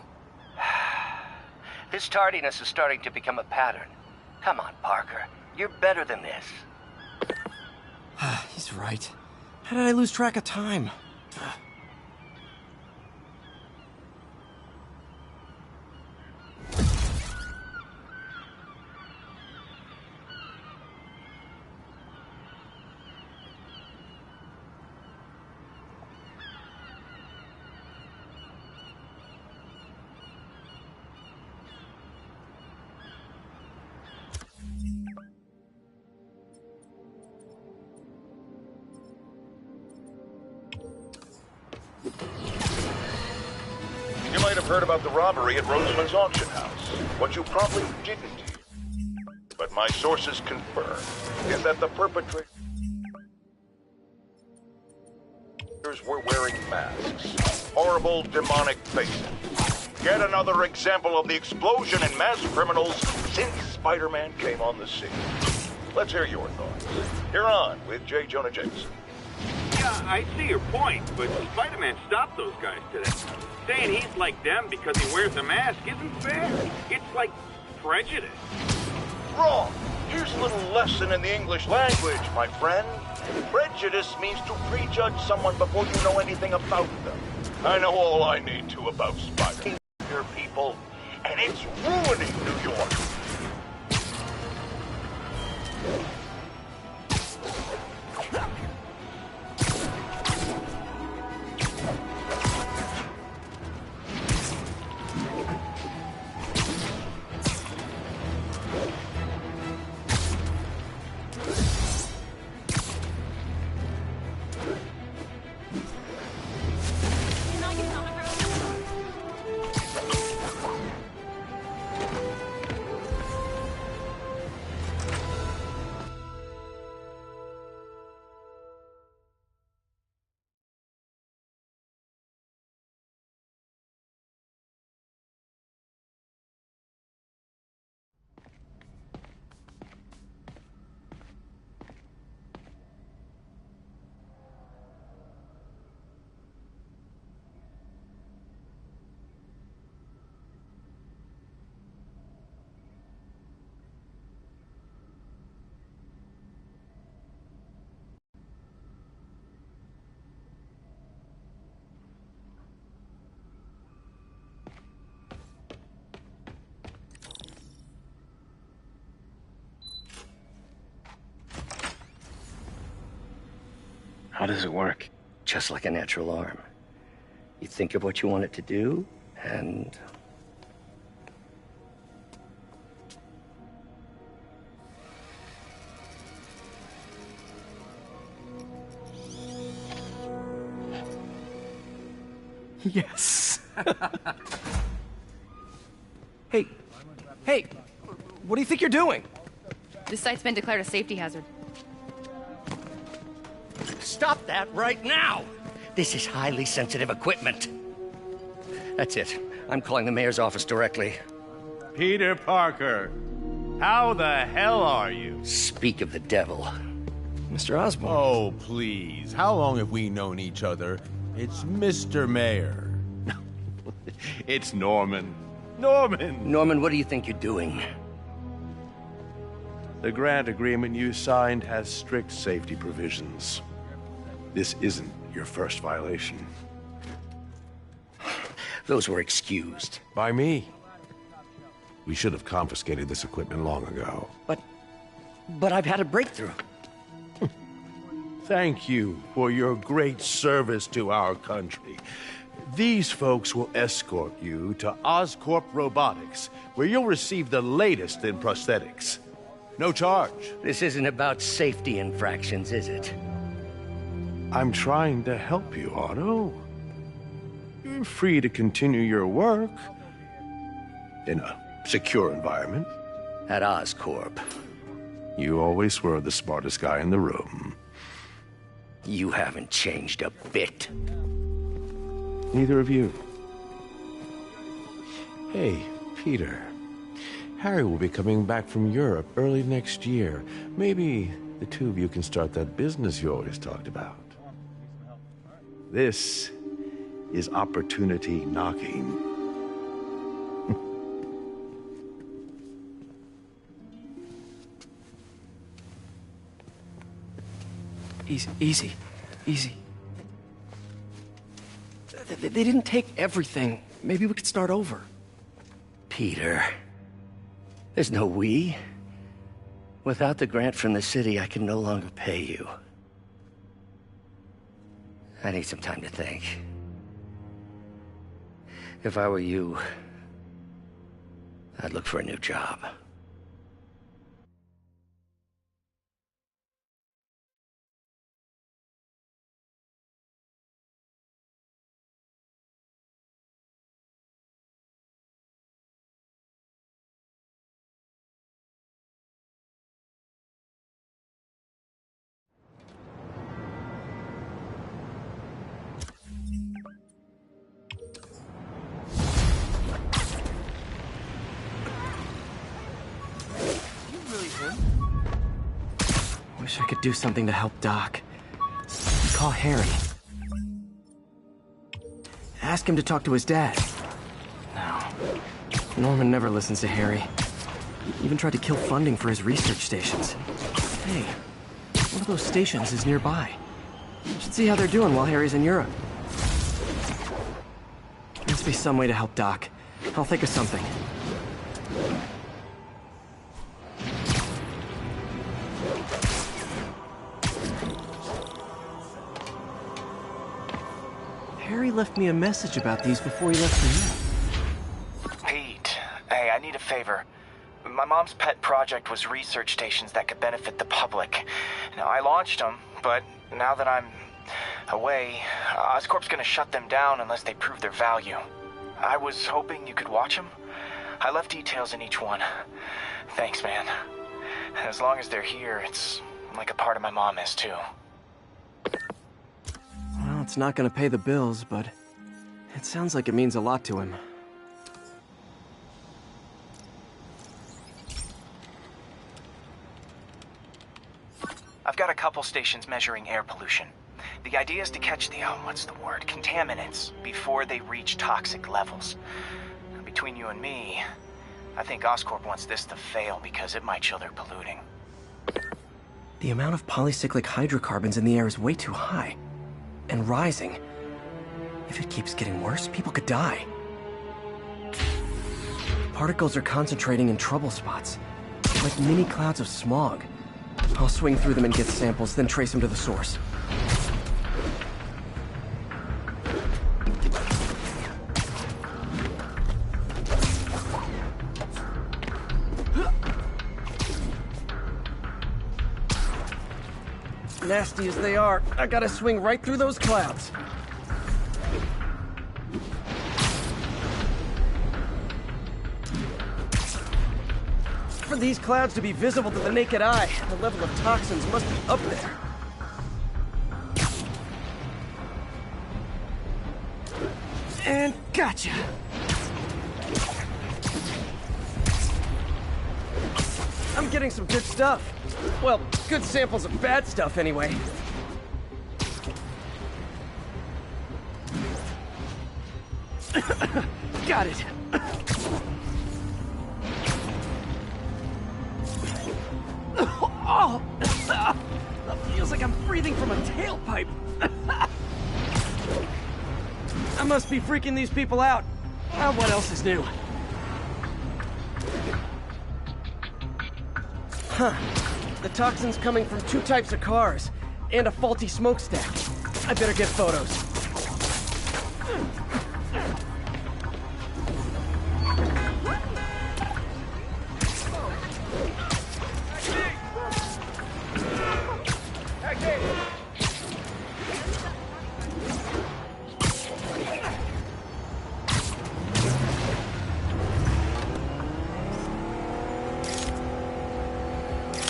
This tardiness is starting to become a pattern. Come on, Parker. You're better than this. He's right. How did I lose track of time? You might have heard about the robbery at Rosamund's auction house. What you probably didn't hear, but my sources confirm, is that the perpetrators were wearing masks. Horrible, demonic faces. Yet another example of the explosion in mass criminals since Spider-Man came on the scene. Let's hear your thoughts. You're on with J. Jonah Jameson. Yeah, I see your point, but Spider-Man stopped those guys today. Saying he's like them because he wears a mask isn't fair. It's like prejudice. Wrong. Here's a little lesson in the English language, my friend. Prejudice means to prejudge someone before you know anything about them. I know all I need to about Spider-Man people, and it's ruining New York. How does it work? Just like a natural arm. You think of what you want it to do, and... Yes. Hey, what do you think you're doing? This site's been declared a safety hazard. Stop that right now! This is highly sensitive equipment. That's it. I'm calling the mayor's office directly. Peter Parker, how the hell are you? Speak of the devil. Mr. Osborn. Oh, please. How long have we known each other? It's Mr. Mayor. It's Norman. Norman, what do you think you're doing? The grant agreement you signed has strict safety provisions. This isn't your first violation. Those were excused. By me. We should have confiscated this equipment long ago. But I've had a breakthrough. Thank you for your great service to our country. These folks will escort you to Oscorp Robotics, where you'll receive the latest in prosthetics. No charge. This isn't about safety infractions, is it? I'm trying to help you, Otto. You're free to continue your work in a secure environment. At Oscorp. You always were the smartest guy in the room. You haven't changed a bit. Neither of you. Hey, Peter. Harry will be coming back from Europe early next year. Maybe the two of you can start that business you always talked about. This is opportunity knocking. Easy. They didn't take everything. Maybe we could start over. Peter, there's no we. Without the grant from the city, I can no longer pay you. I need some time to think. If I were you, I'd look for a new job. Wish I could do something to help Doc. Call Harry. Ask him to talk to his dad. No. Norman never listens to Harry. He even tried to kill funding for his research stations. Hey, one of those stations is nearby. Should see how they're doing while Harry's in Europe. Must be some way to help Doc. I'll think of something. Harry left me a message about these before he left for you. Pete, hey, I need a favor. My mom's pet project was research stations that could benefit the public. Now, I launched them, but now that I'm away, Oscorp's gonna shut them down unless they prove their value. I was hoping you could watch them. I left details in each one. Thanks, man. As long as they're here, it's like a part of my mom is, too. Well, it's not gonna pay the bills, but it sounds like it means a lot to him. I've got a couple stations measuring air pollution. The idea is to catch the, contaminants before they reach toxic levels. Between you and me, I think Oscorp wants this to fail because it might show they're polluting. The amount of polycyclic hydrocarbons in the air is way too high. And rising. If it keeps getting worse, people could die. Particles are concentrating in trouble spots, like mini clouds of smog. I'll swing through them and get samples, then trace them to the source. Nasty as they are, I gotta swing right through those clouds. For these clouds to be visible to the naked eye, the level of toxins must be up there. And gotcha! I'm getting some good stuff. Well, good samples of bad stuff, anyway. Got it. Oh! That feels like I'm breathing from a tailpipe. I must be freaking these people out. What else is new? Huh. The toxin's coming from 2 types of cars, and a faulty smokestack. I better get photos.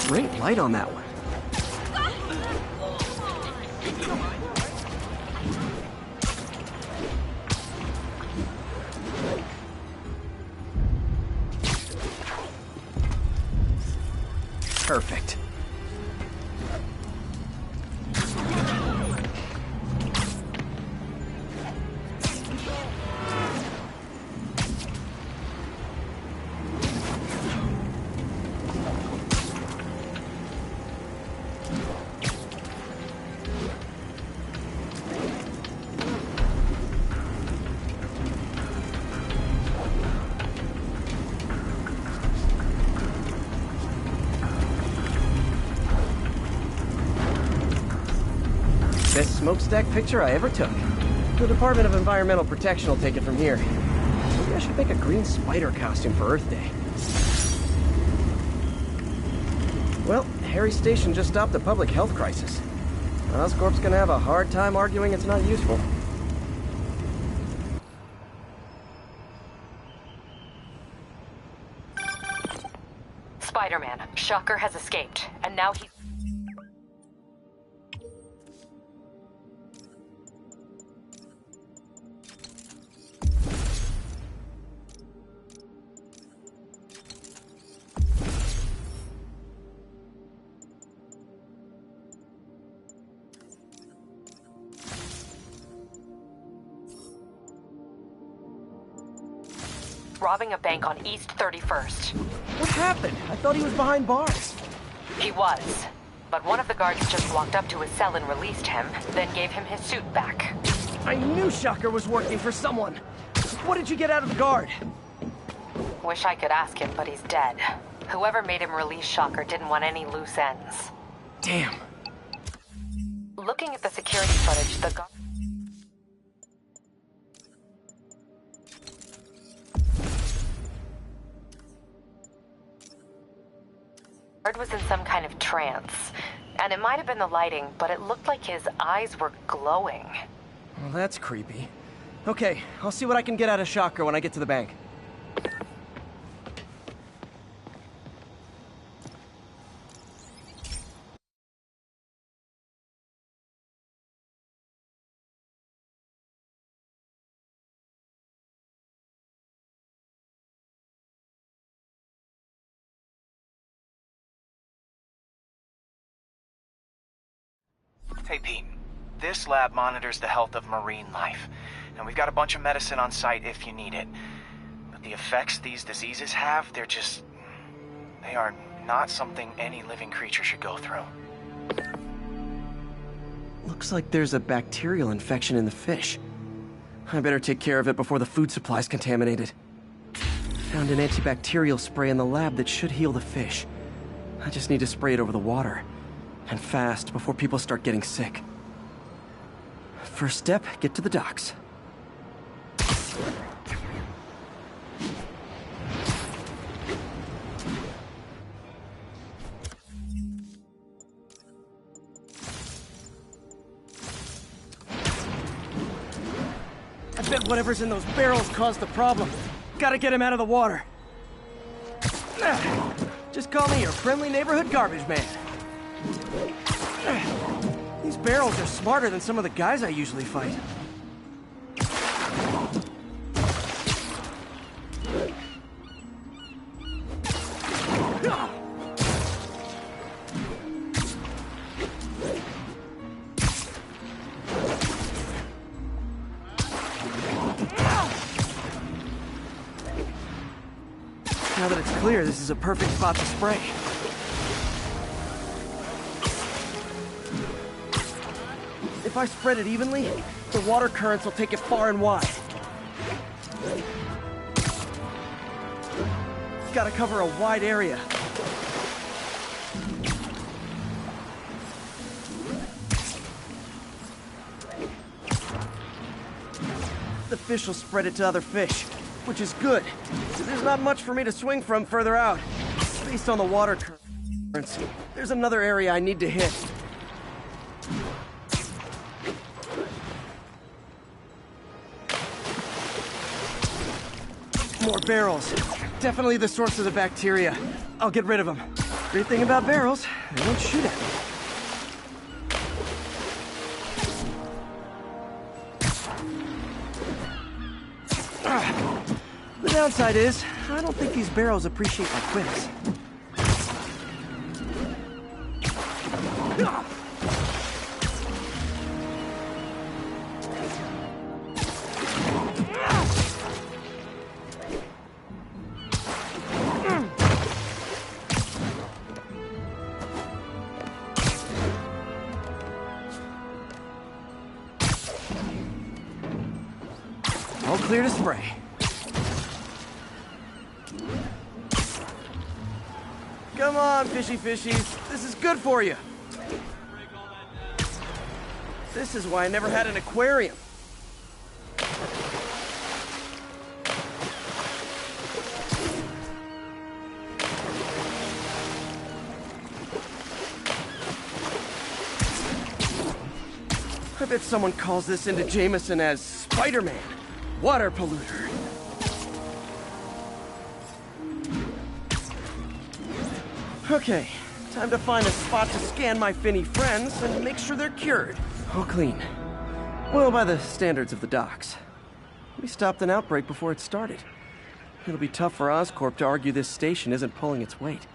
Great light on that one. Perfect. Best smokestack picture I ever took. The Department of Environmental Protection will take it from here. Maybe I should make a green spider costume for Earth Day. Well, Harry's station just stopped a public health crisis. Oscorp's gonna have a hard time arguing it's not useful. Spider-Man, Shocker has escaped, and now he's... robbing a bank on East 31st. What happened? I thought he was behind bars. He was. But one of the guards just walked up to his cell and released him, then gave him his suit back. I knew Shocker was working for someone. What did you get out of the guard? Wish I could ask him, but he's dead. Whoever made him release Shocker didn't want any loose ends. Damn. Looking at the security footage, the guard was in some kind of trance. And it might have been the lighting, but it looked like his eyes were glowing. Well, that's creepy. Okay, I'll see what I can get out of Shocker when I get to the bank. Hey, Pete. This lab monitors the health of marine life. And we've got a bunch of medicine on site if you need it. But the effects these diseases have, they are not something any living creature should go through. Looks like there's a bacterial infection in the fish. I better take care of it before the food supply's contaminated. Found an antibacterial spray in the lab that should heal the fish. I just need to spray it over the water. And fast, before people start getting sick. First step, get to the docks. I bet whatever's in those barrels caused the problem. Gotta get him out of the water. Just call me your friendly neighborhood garbage man. These barrels are smarter than some of the guys I usually fight. Now that it's clear, this is a perfect spot to spray. If I spread it evenly, the water currents will take it far and wide. Gotta cover a wide area. The fish will spread it to other fish, which is good. So there's not much for me to swing from further out. Based on the water currents, there's another area I need to hit. More barrels. Definitely the source of the bacteria. I'll get rid of them. Great thing about barrels, they don't shoot at me. The downside is, I don't think these barrels appreciate my quips. All clear to spray. Come on, fishy fishies. This is good for you. This is why I never had an aquarium. I bet someone calls this into Jameson as Spider-Man. Water polluter. Okay, time to find a spot to scan my finny friends and make sure they're cured. All clean. Well, by the standards of the docks. We stopped an outbreak before it started. It'll be tough for Oscorp to argue this station isn't pulling its weight.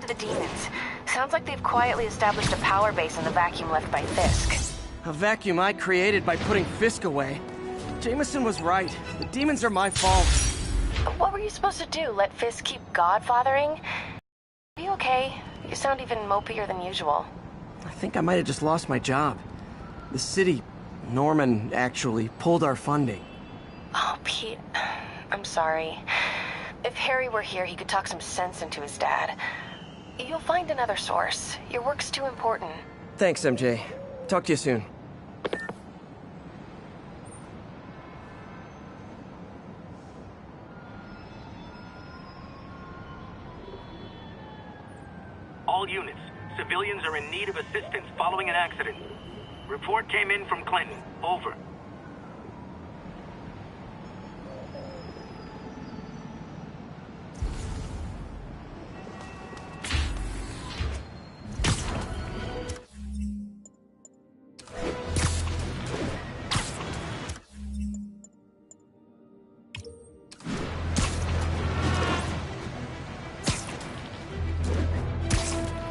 to the demons. Sounds like they've quietly established a power base in the vacuum left by Fisk. A vacuum I created by putting Fisk away. Jameson was right. The demons are my fault. But what were you supposed to do? Let Fisk keep godfathering? Are you okay? You sound even mopier than usual. I think I might have just lost my job. The city, Norman, actually, pulled our funding. Oh, Pete, I'm sorry. If Harry were here, he could talk some sense into his dad. You'll find another source. Your work's too important. Thanks, MJ. Talk to you soon. All units, civilians are in need of assistance following an accident. Report came in from Clinton. Over.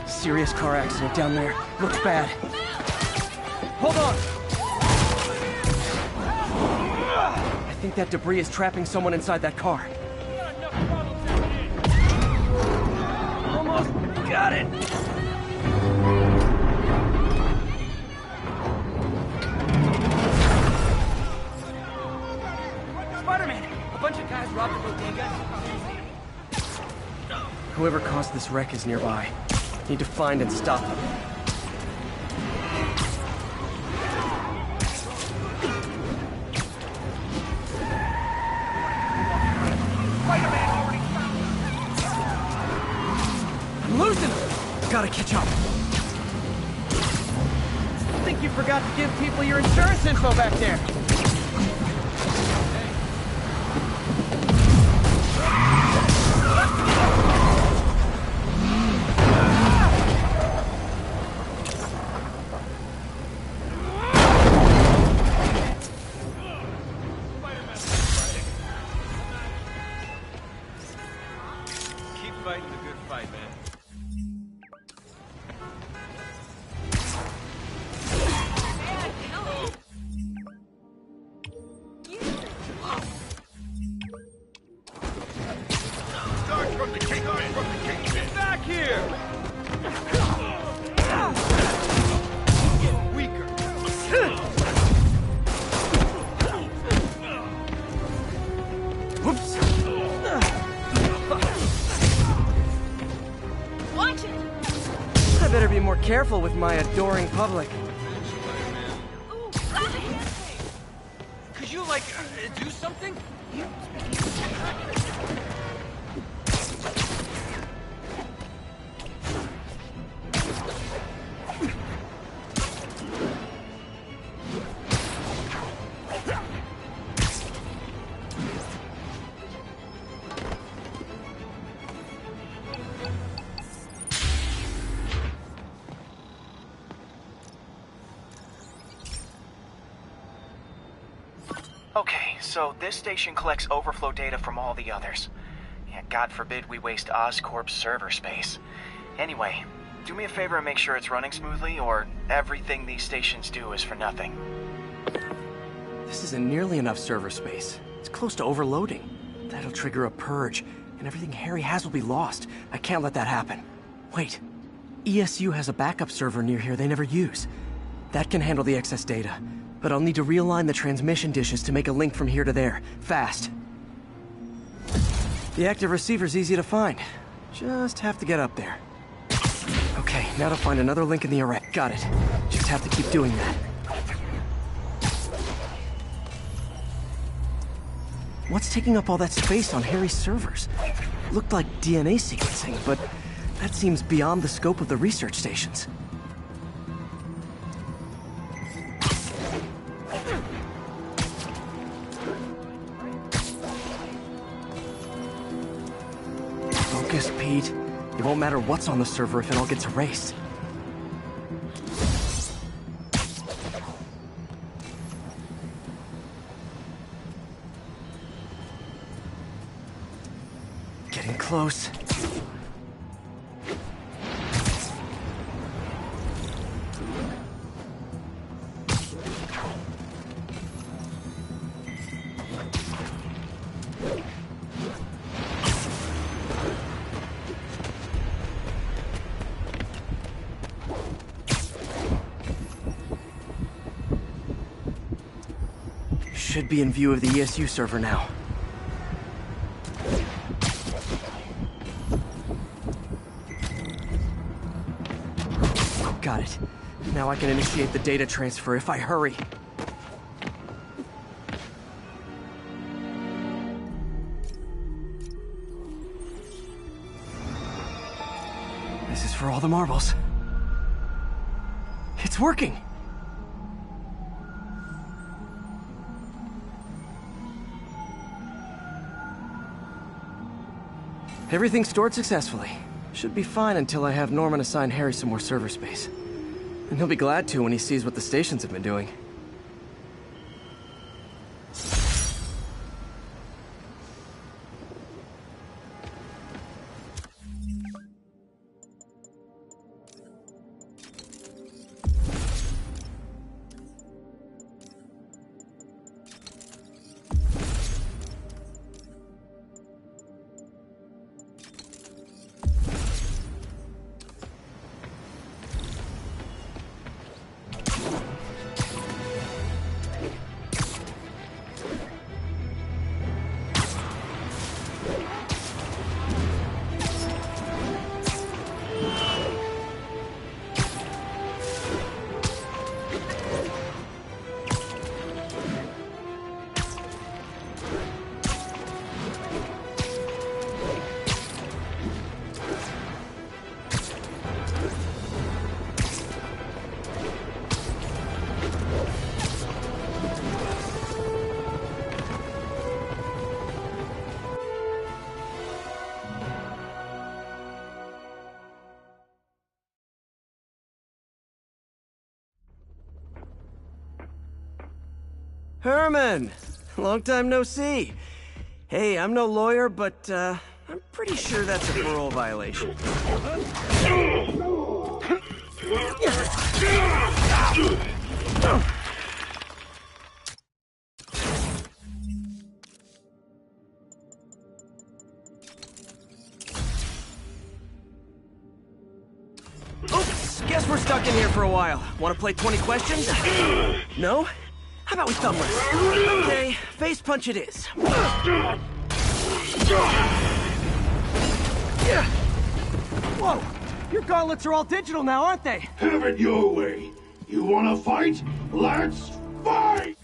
Serious car accident down there. Looks bad. Hold on! I think that debris is trapping someone inside that car. Almost got it! Spider-Man! A bunch of guys robbed a bodega. Whoever caused this wreck is nearby. Need to find and stop them. I'm losing them! Gotta catch up. I think you forgot to give people your insurance info back there. Careful with my adoring public. Could you, like, do something? Okay, so this station collects overflow data from all the others. Yeah, God forbid we waste Oscorp's server space. Anyway, do me a favor and make sure it's running smoothly, or everything these stations do is for nothing. This isn't nearly enough server space. It's close to overloading. That'll trigger a purge, and everything Harry has will be lost. I can't let that happen. Wait. ESU has a backup server near here they never use. That can handle the excess data. But I'll need to realign the transmission dishes to make a link from here to there. Fast. The active receiver's easy to find. Just have to get up there. Okay, now to find another link in the array. Got it. Just have to keep doing that. What's taking up all that space on Harry's servers? Looked like DNA sequencing, but that seems beyond the scope of the research stations. Focus, Pete. It won't matter what's on the server if it all gets erased. Getting close. Should be in view of the ESU server now. Got it. Now I can initiate the data transfer if I hurry. This is for all the marbles. It's working! Everything stored successfully. Should be fine until I have Norman assign Harry some more server space. And he'll be glad to when he sees what the stations have been doing. Herman! Long time no see. Hey, I'm no lawyer, but, I'm pretty sure that's a parole violation. Oops! Guess we're stuck in here for a while. Want to play 20 questions? No? How about we thumb wrestle? Okay, face punch it is. Whoa! Your gauntlets are all digital now, aren't they? Have it your way. You wanna fight? Let's fight!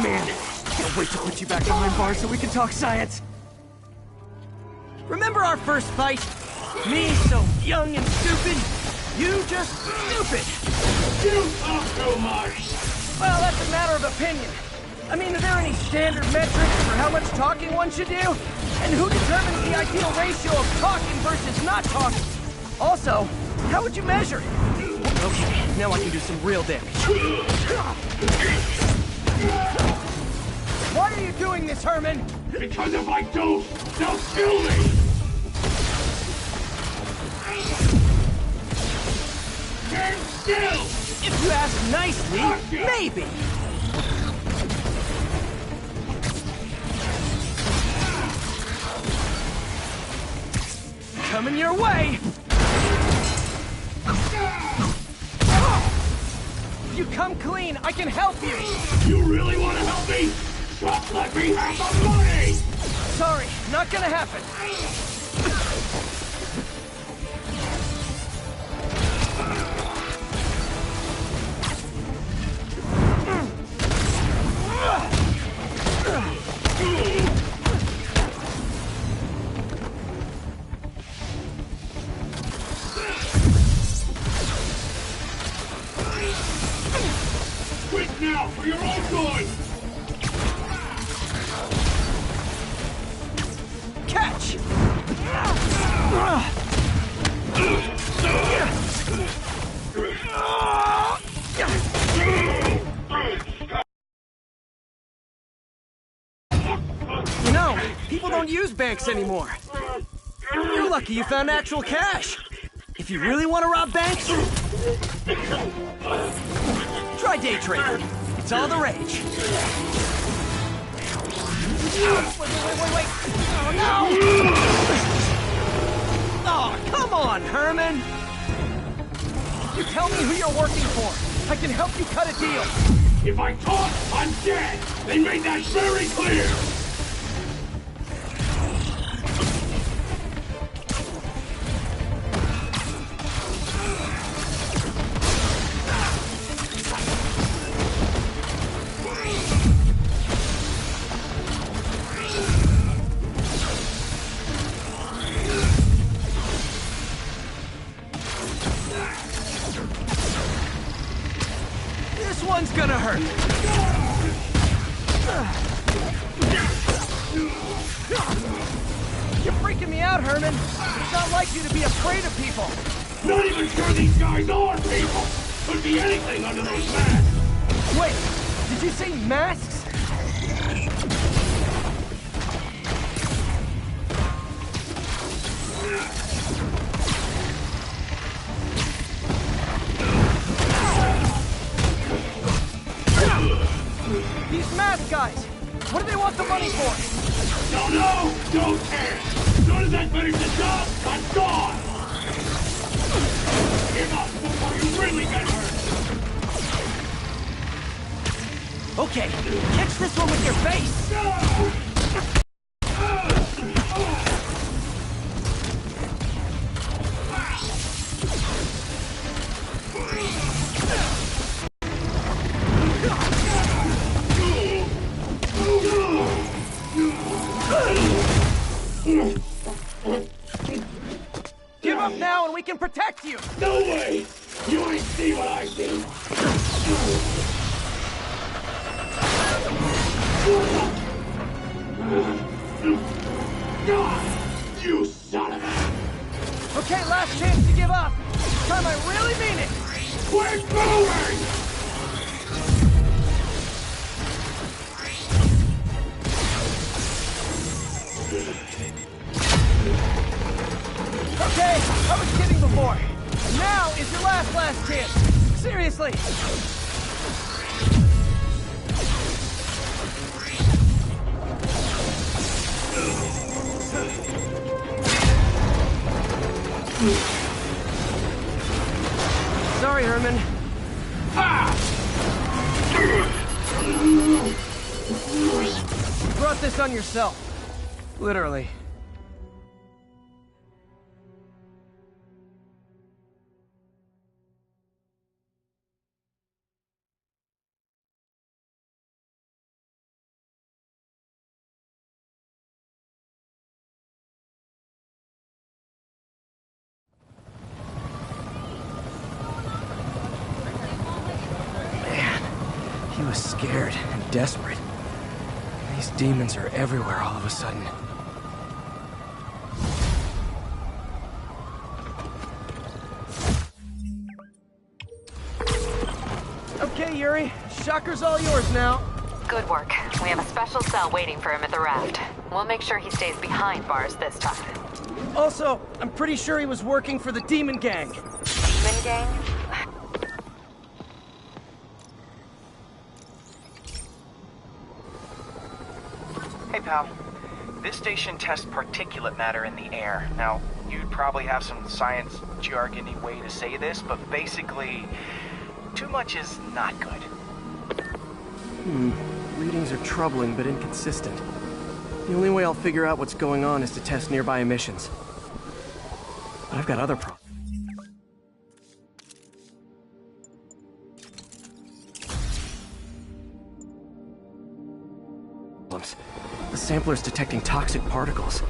Man, can't wait to put you back behind bars so we can talk science. Remember our first fight? Me so young and stupid, you just stupid. You talk too much. Well, that's a matter of opinion. I mean, are there any standard metrics for how much talking one should do? And who determines the ideal ratio of talking versus not talking? Also, how would you measure it? Okay, now I can do some real damage. Why are you doing this, Herman? Because if I don't, they'll kill me. Stand still. If you ask nicely, maybe. Coming your way! If you come clean, I can help you! You really want to help me? Just let me have the money! Sorry, not gonna happen. Quit now, for your own good! Catch! You know, people don't use banks anymore. You're lucky you found actual cash. If you really want to rob banks, try day trading. It's all the rage. Wait. Oh, no! Oh, come on, Herman! You tell me who you're working for. I can help you cut a deal. If I talk, I'm dead! They made that very clear! This one's gonna hurt. You're freaking me out, Herman. It's not like you to be afraid of people. Not even sure these guys are people! Could be anything under those masks! Wait, did you say masks? These mask guys, what do they want the money for? Don't know! Don't care! As soon as I finish the job, I'm gone! Give up before you really get hurt! Okay, catch this one with your face! Give up now and we can protect you! No way! You ain't see what I see! You son of a... Okay, last chance to give up. This time I really mean it. Quit moving! Okay, I was kidding before. Now is your last chance. Seriously. Sorry, Herman. You brought this on yourself. Literally. was scared and desperate. These demons are everywhere all of a sudden. Okay, Yuri. Shocker's all yours now. Good work. We have a special cell waiting for him at the raft. We'll make sure he stays behind bars this time. Also, I'm pretty sure he was working for the Demon Gang. Demon Gang? Hey, pal. This station tests particulate matter in the air. Now, you'd probably have some science jargony way to say this, but basically, too much is not good. Readings are troubling but inconsistent. The only way I'll figure out what's going on is to test nearby emissions. But I've got other problems. The sampler's detecting toxic particles.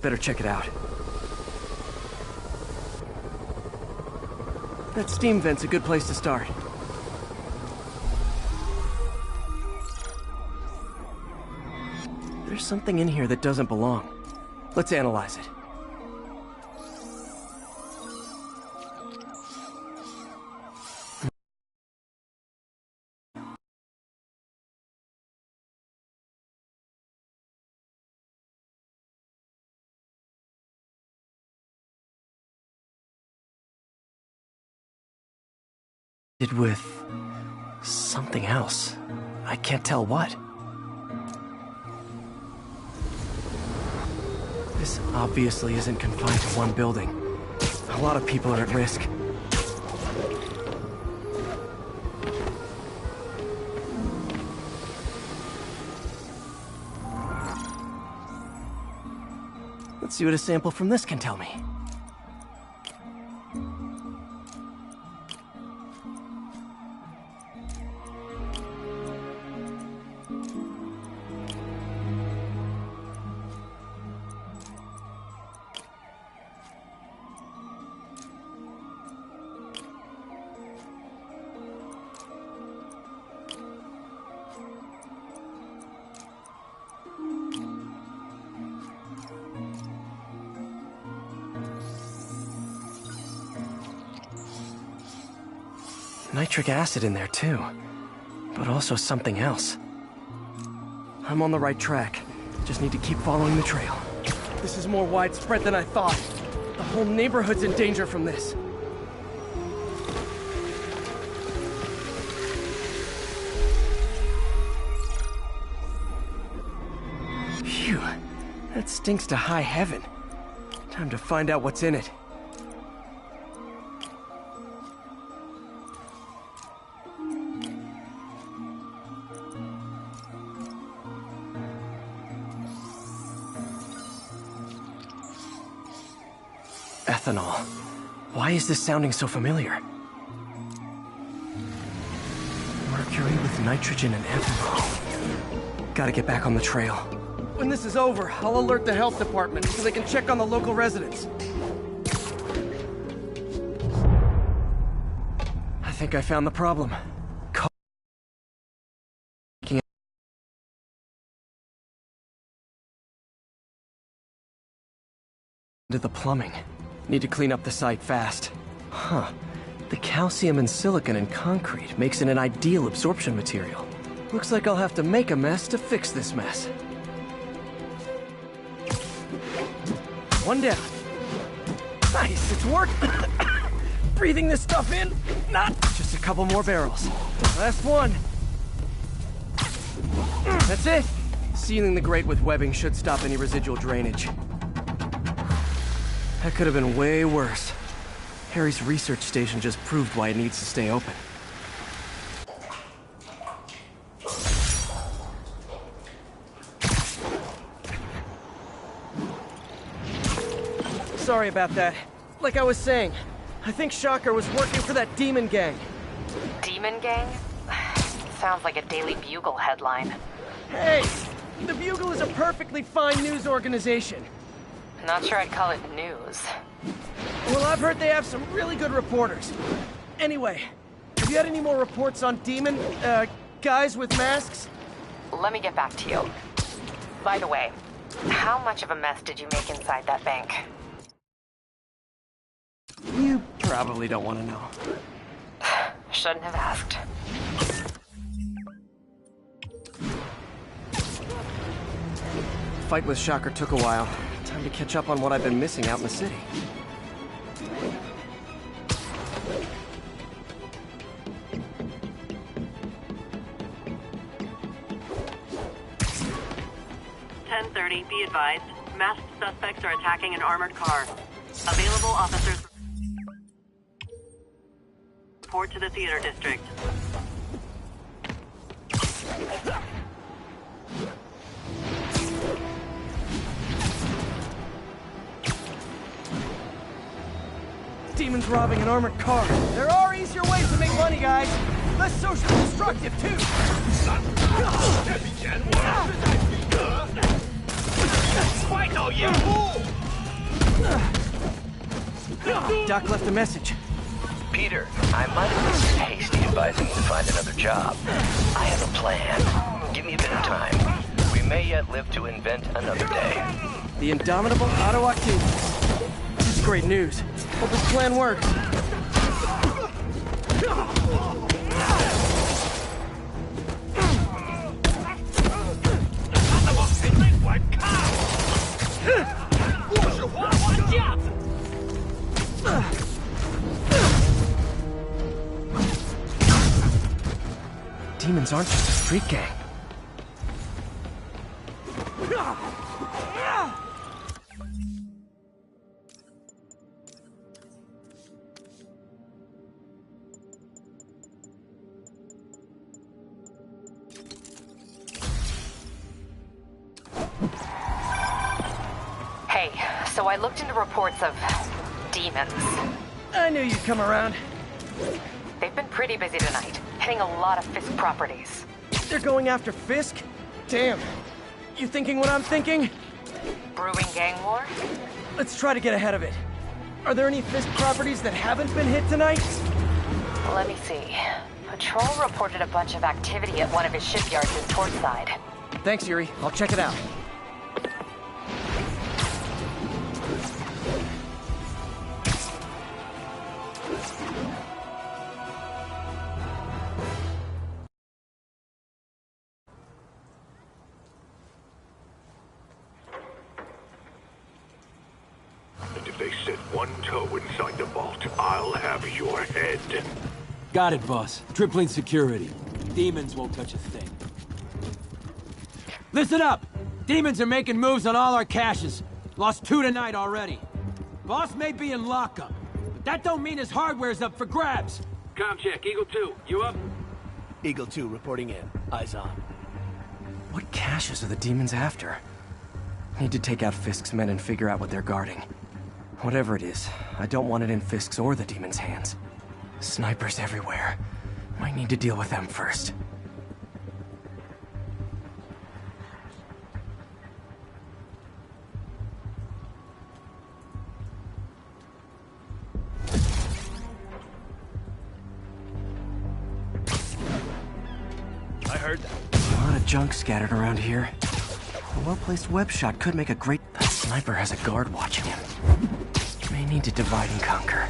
Better check it out. That steam vent's a good place to start. There's something in here that doesn't belong. Let's analyze it. With something else. I can't tell what. This obviously isn't confined to one building. A lot of people are at risk. Let's see what a sample from this can tell me. Nitric acid in there too, but also something else. I'm on the right track. Just need to keep following the trail. This is more widespread than I thought. The whole neighborhood's in danger from this. Phew, that stinks to high heaven. Time to find out what's in it. Ethanol. Why is this sounding so familiar? Mercury with nitrogen and ethanol. Gotta get back on the trail. When this is over, I'll alert the health department so they can check on the local residents. I think I found the problem. Into the plumbing. Need to clean up the site fast. Huh. The calcium and silicon in concrete makes it an ideal absorption material. Looks like I'll have to make a mess to fix this mess. One down. Nice, it's working. Breathing this stuff in. Not just a couple more barrels. Last one. That's it. Sealing the grate with webbing should stop any residual drainage. That could have been way worse. Harry's research station just proved why it needs to stay open. Sorry about that. Like I was saying, I think Shocker was working for that demon gang. Demon gang? Sounds like a Daily Bugle headline. Hey! The Bugle is a perfectly fine news organization. Not sure I'd call it news. Well, I've heard they have some really good reporters. Anyway, have you had any more reports on demon, guys with masks? Let me get back to you. By the way, how much of a mess did you make inside that bank? You probably don't want to know. Shouldn't have asked. Fight with Shocker took a while. Time to catch up on what I've been missing out in the city. Be advised, masked suspects are attacking an armored car. Available officers report to the theater district. Demons robbing an armored car. There are easier ways to make money, guys. Less socially destructive, too. Fight, oh, you fool! Doc left a message. Peter, I might have been hasty advising you to find another job. I have a plan. Give me a bit of time. We may yet live to invent another day. The indomitable Otto Octavius. That's great news. Hope this plan works. Demons aren't just a street gang. Hey, So I looked into reports of demons. I knew you'd come around. They've been pretty busy tonight, hitting a lot of Fisk properties. They're going after Fisk? Damn. You thinking what I'm thinking? Brewing gang war? Let's try to get ahead of it. Are there any Fisk properties that haven't been hit tonight? Let me see. Patrol reported a bunch of activity at one of his shipyards in Torchside. Thanks, Yuri. I'll check it out. And if they set one toe inside the vault, I'll have your head. Got it, boss. Tripling security. Demons won't touch a thing. Listen up! Demons are making moves on all our caches. Lost 2 tonight already. Boss may be in lockup, but that don't mean his hardware's up for grabs. Com check, Eagle 2, you up? Eagle 2 reporting in. Eyes on. What caches are the demons after? Need to take out Fisk's men and figure out what they're guarding. Whatever it is, I don't want it in Fisk's or the demons' hands. Snipers everywhere. Might need to deal with them first. I heard that. A lot of junk scattered around here. A well-placed web shot could make a great... That sniper has a guard watching him. May need to divide and conquer.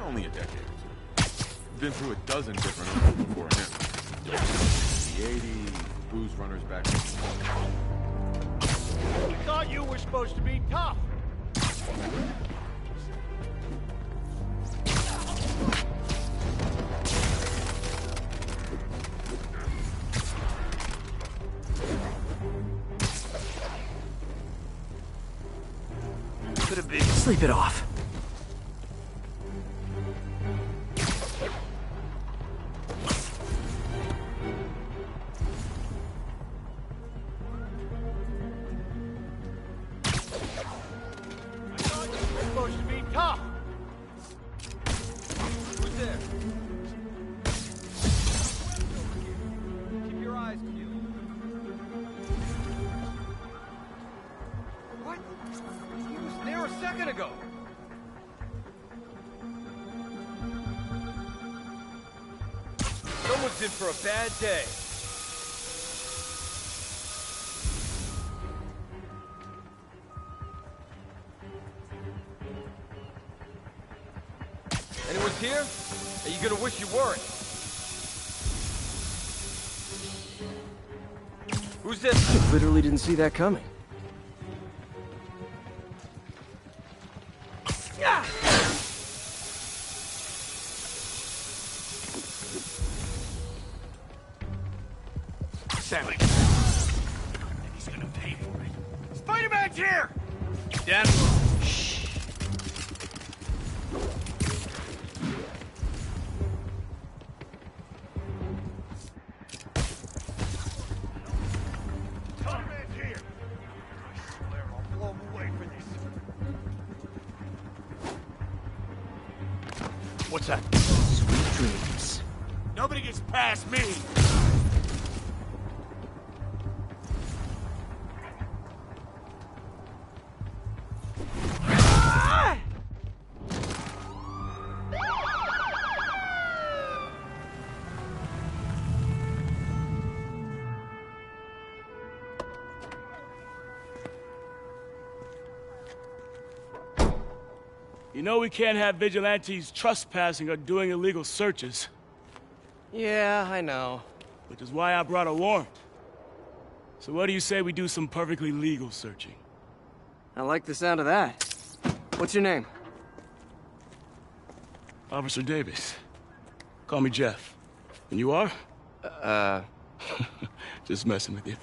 Only a decade. Been through a dozen different owners before him. The 80s, booze runners back. We thought you were supposed to be tough. Could have been. Sleep it off. Supposed to be tough. Who's there? Keep your eyes peeled. What? He was there a second ago. Someone's in for a bad day. Anyone's here? Are you gonna wish you weren't? Who's this? I literally didn't see that coming. Sammy. He's gonna pay for it. Spider-Man's here! Dan. Shh. Spider-Man's here! I swear I'll blow him away for this. What's that? Sweet dreams. Nobody gets past me! You know we can't have vigilantes trespassing or doing illegal searches. Yeah, I know. Which is why I brought a warrant. So what do you say we do some perfectly legal searching? I like the sound of that. What's your name? Officer Davis. Call me Jeff. And you are? Just messing with you.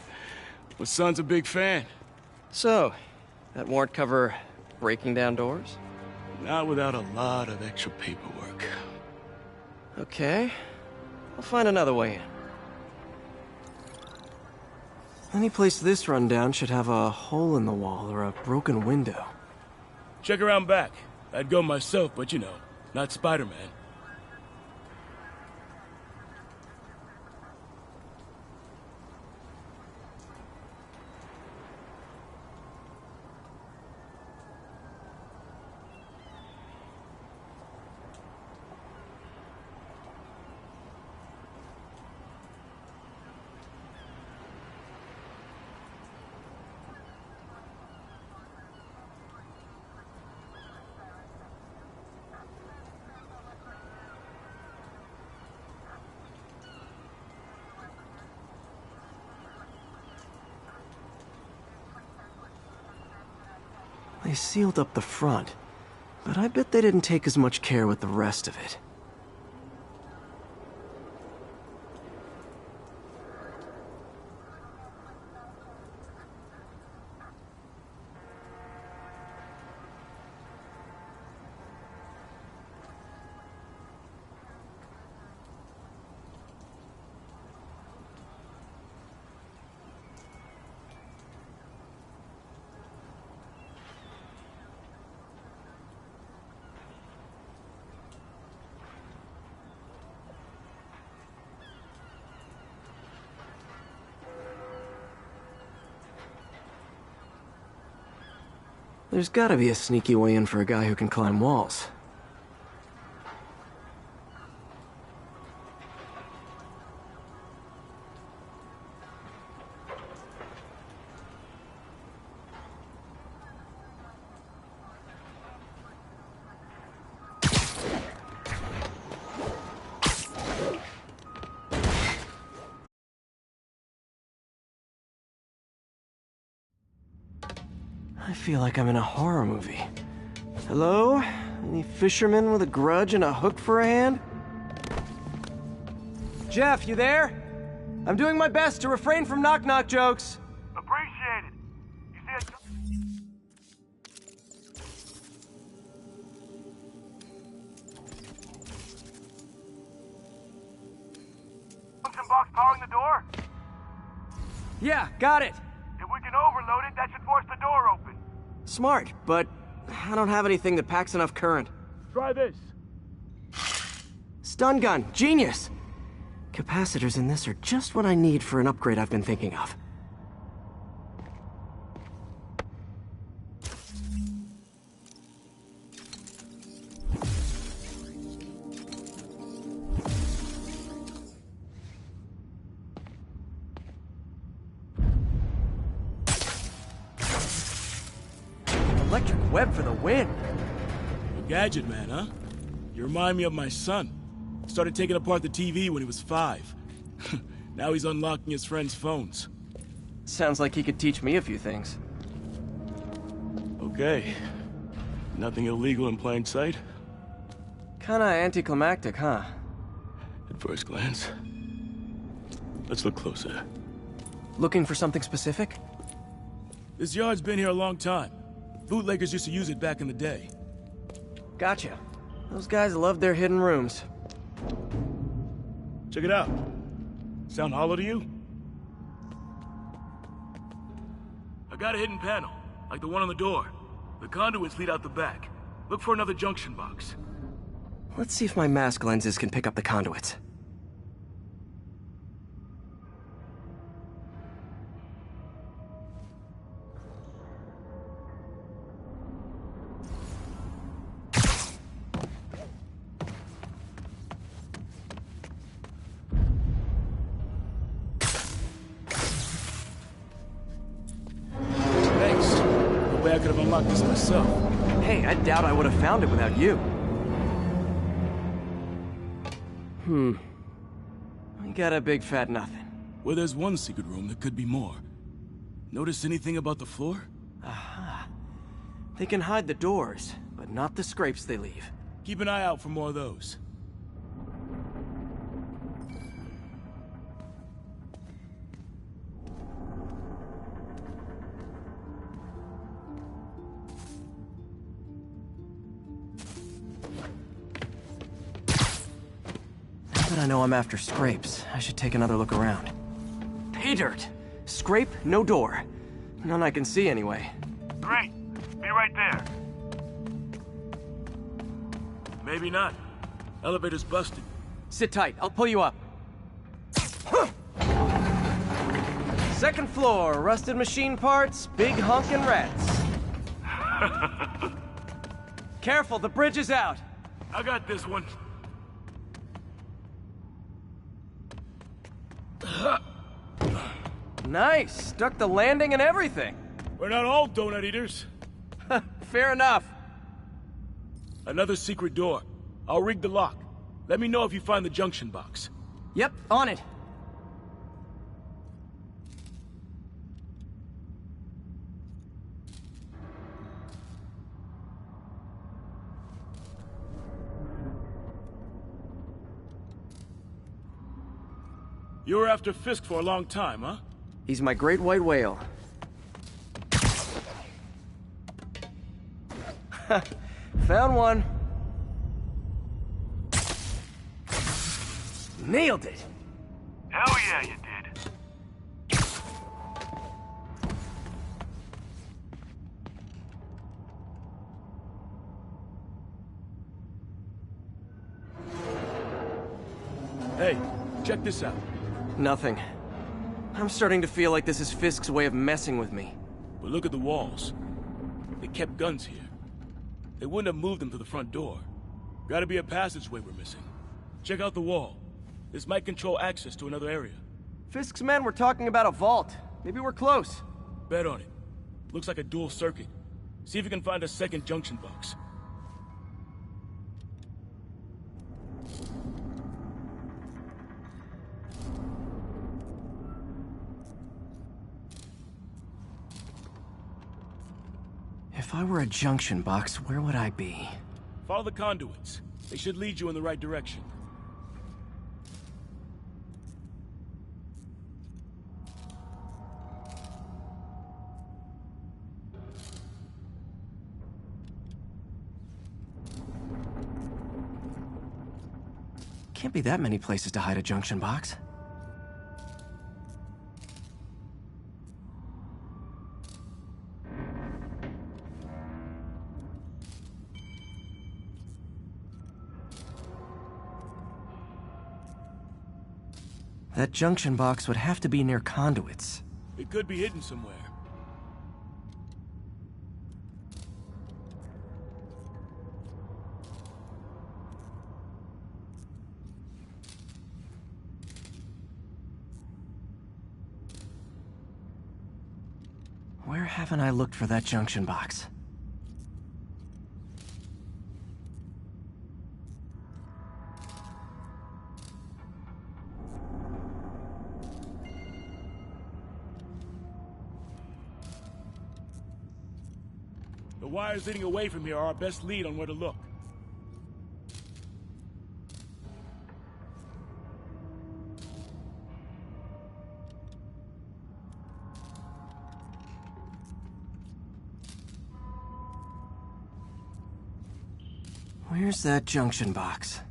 My son's a big fan. So, that warrant cover breaking down doors? Not without a lot of extra paperwork. Okay. I'll find another way in. Any place this rundown should have a hole in the wall or a broken window. Check around back. I'd go myself, but you know, not Spider-Man. They sealed up the front, but I bet they didn't take as much care with the rest of it. There's gotta be a sneaky way in for a guy who can climb walls. I feel like I'm in a horror movie. Hello? Any fishermen with a grudge and a hook for a hand? Jeff, you there? I'm doing my best to refrain from knock-knock jokes. Appreciate it. You see Junction box powering the door? Yeah, got it. If we can overload it, that should force the door open. Smart, but I don't have anything that packs enough current. Try this. Stun gun, genius! Capacitors in this are just what I need for an upgrade I've been thinking of. Electric web for the win! A gadget man, huh? You remind me of my son. Started taking apart the TV when he was 5. Now he's unlocking his friends' phones. Sounds like he could teach me a few things. Okay. Nothing illegal in plain sight? Kinda anticlimactic, huh? At first glance. Let's look closer. Looking for something specific? This yard's been here a long time. Bootleggers used to use it back in the day. Gotcha. Those guys love their hidden rooms. Check it out. Sound hollow to you? I got a hidden panel, like the one on the door. The conduits lead out the back. Look for another junction box. Let's see if my mask lenses can pick up the conduits. I could have unlocked this myself. Hey, I doubt I would have found it without you. I got a big fat nothing. Well, there's one secret room that could be more. Notice anything about the floor? Aha. They can hide the doors, but not the scrapes they leave. Keep an eye out for more of those. Now that I know I'm after scrapes, I should take another look around. Pay dirt! Scrape, no door. None I can see anyway. Great. Be right there. Maybe not. Elevator's busted. Sit tight, I'll pull you up. Second floor, rusted machine parts, big honkin' rats. Careful, the bridge is out. I got this one. Nice, stuck the landing and everything. We're not all donut eaters. Fair enough. Another secret door. I'll rig the lock. Let me know if you find the junction box. Yep, on it. You were after Fisk for a long time, huh? He's my great white whale. Found one. Nailed it. Hell yeah, you did. Hey, check this out. Nothing. I'm starting to feel like this is Fisk's way of messing with me. But look at the walls. They kept guns here. They wouldn't have moved them to the front door. Gotta be a passageway we're missing. Check out the wall. This might control access to another area. Fisk's men were talking about a vault. Maybe we're close. Bet on it. Looks like a dual circuit. See if you can find a second junction box. If I were a junction box, where would I be? Follow the conduits. They should lead you in the right direction. Can't be that many places to hide a junction box. That junction box would have to be near conduits. It could be hidden somewhere. Where haven't I looked for that junction box? The wires leading away from here are our best lead on where to look. Where's that junction box?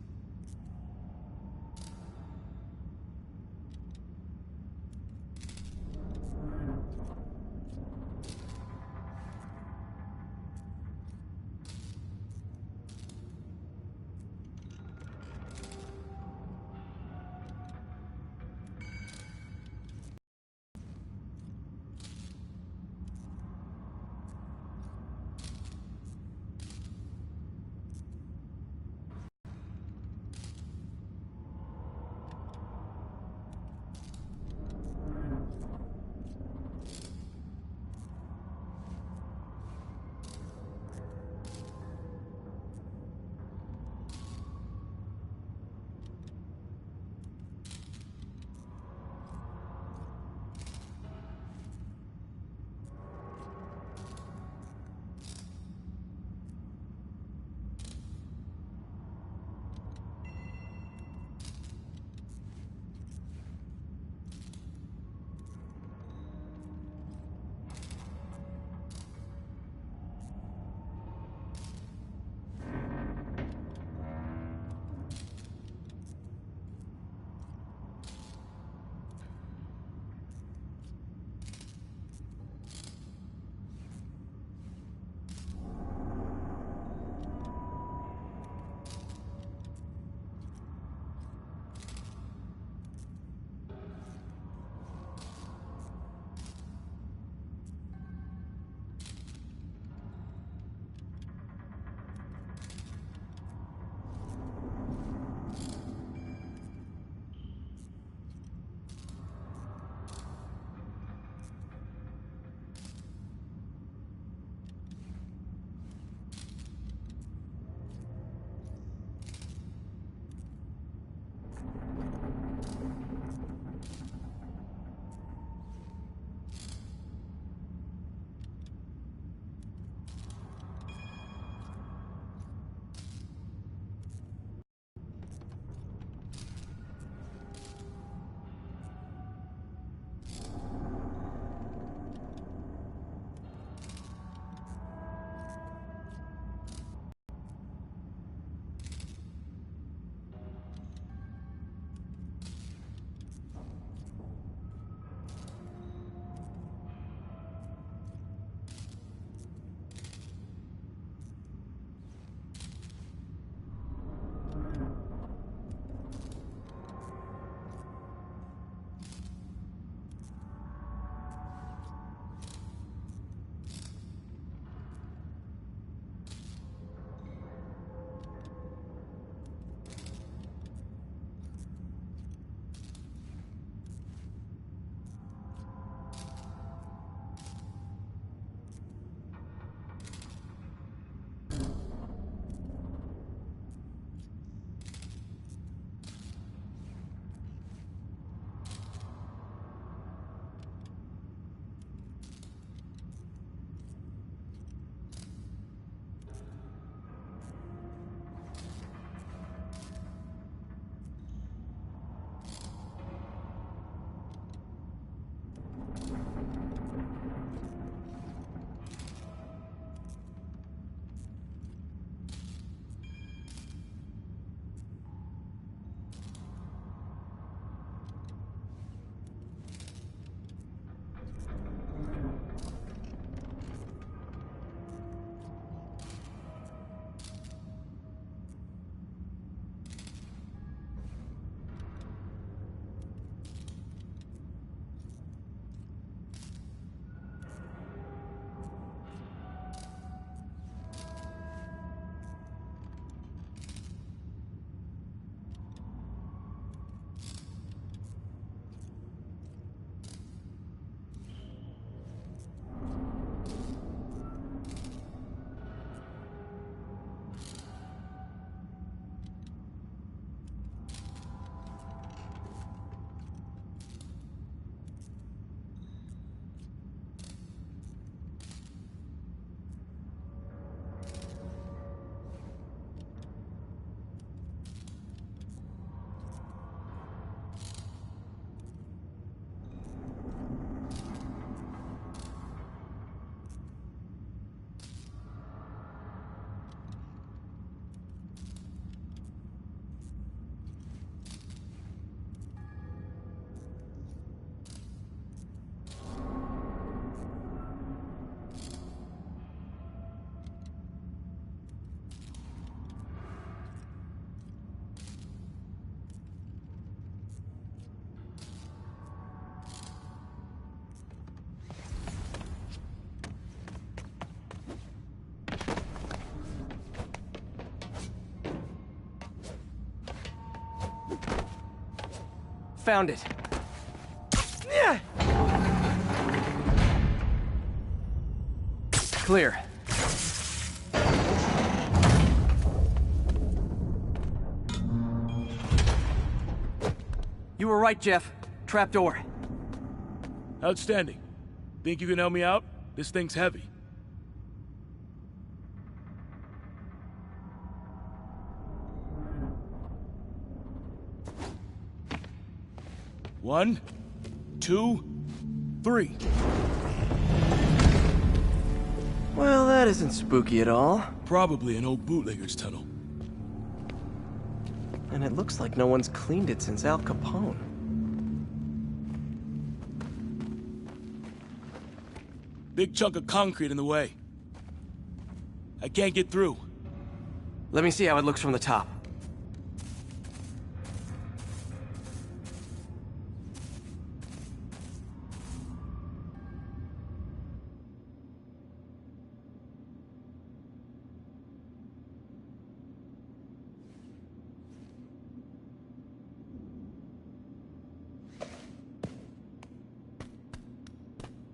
Found it. Yeah. Clear. You were right, Jeff. Trapdoor. Outstanding. Think you can help me out? This thing's heavy. One, two, three. Well, that isn't spooky at all. Probably an old bootlegger's tunnel. And it looks like no one's cleaned it since Al Capone. Big chunk of concrete in the way. I can't get through. Let me see how it looks from the top.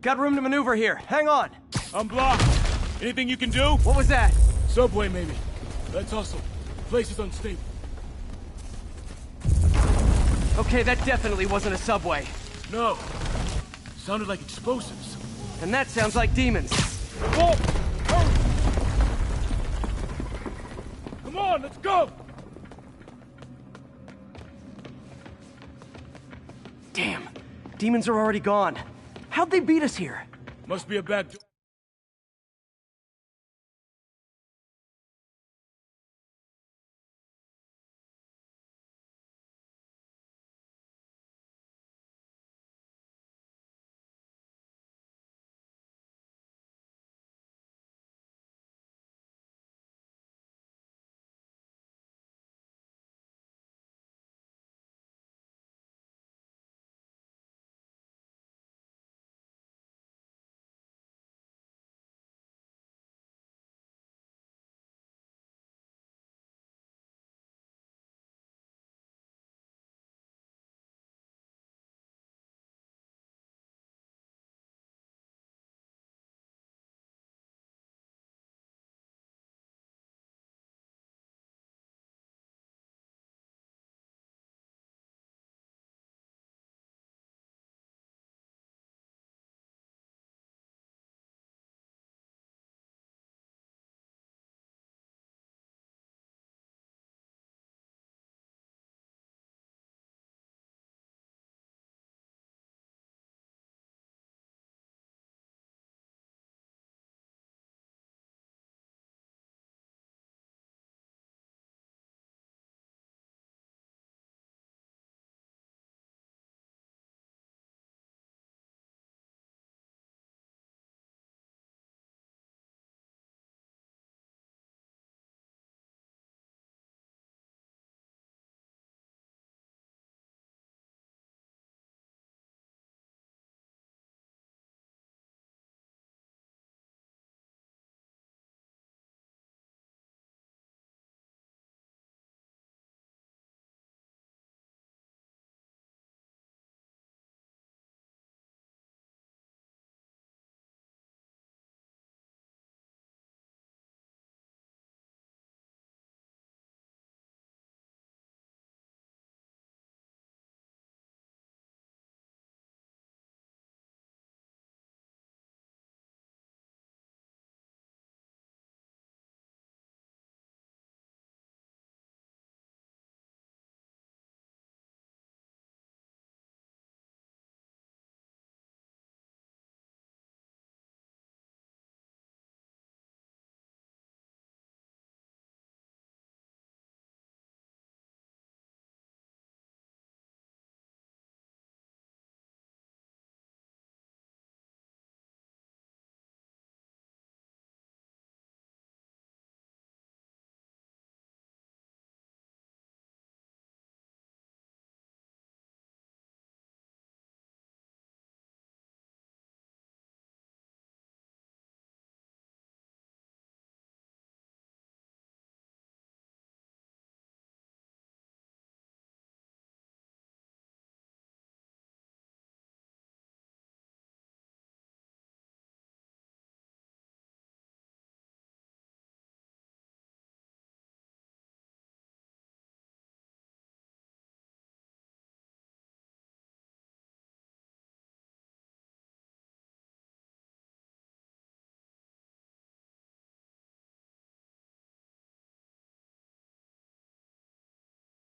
Got room to maneuver here. Hang on. I'm blocked. Anything you can do? What was that? Subway, maybe. Let's hustle. Place is unstable. Okay, that definitely wasn't a subway. No. Sounded like explosives. And that sounds like demons. Whoa! Hurry! Come on, let's go! Damn. Demons are already gone. How'd they beat us here? Must be a back door.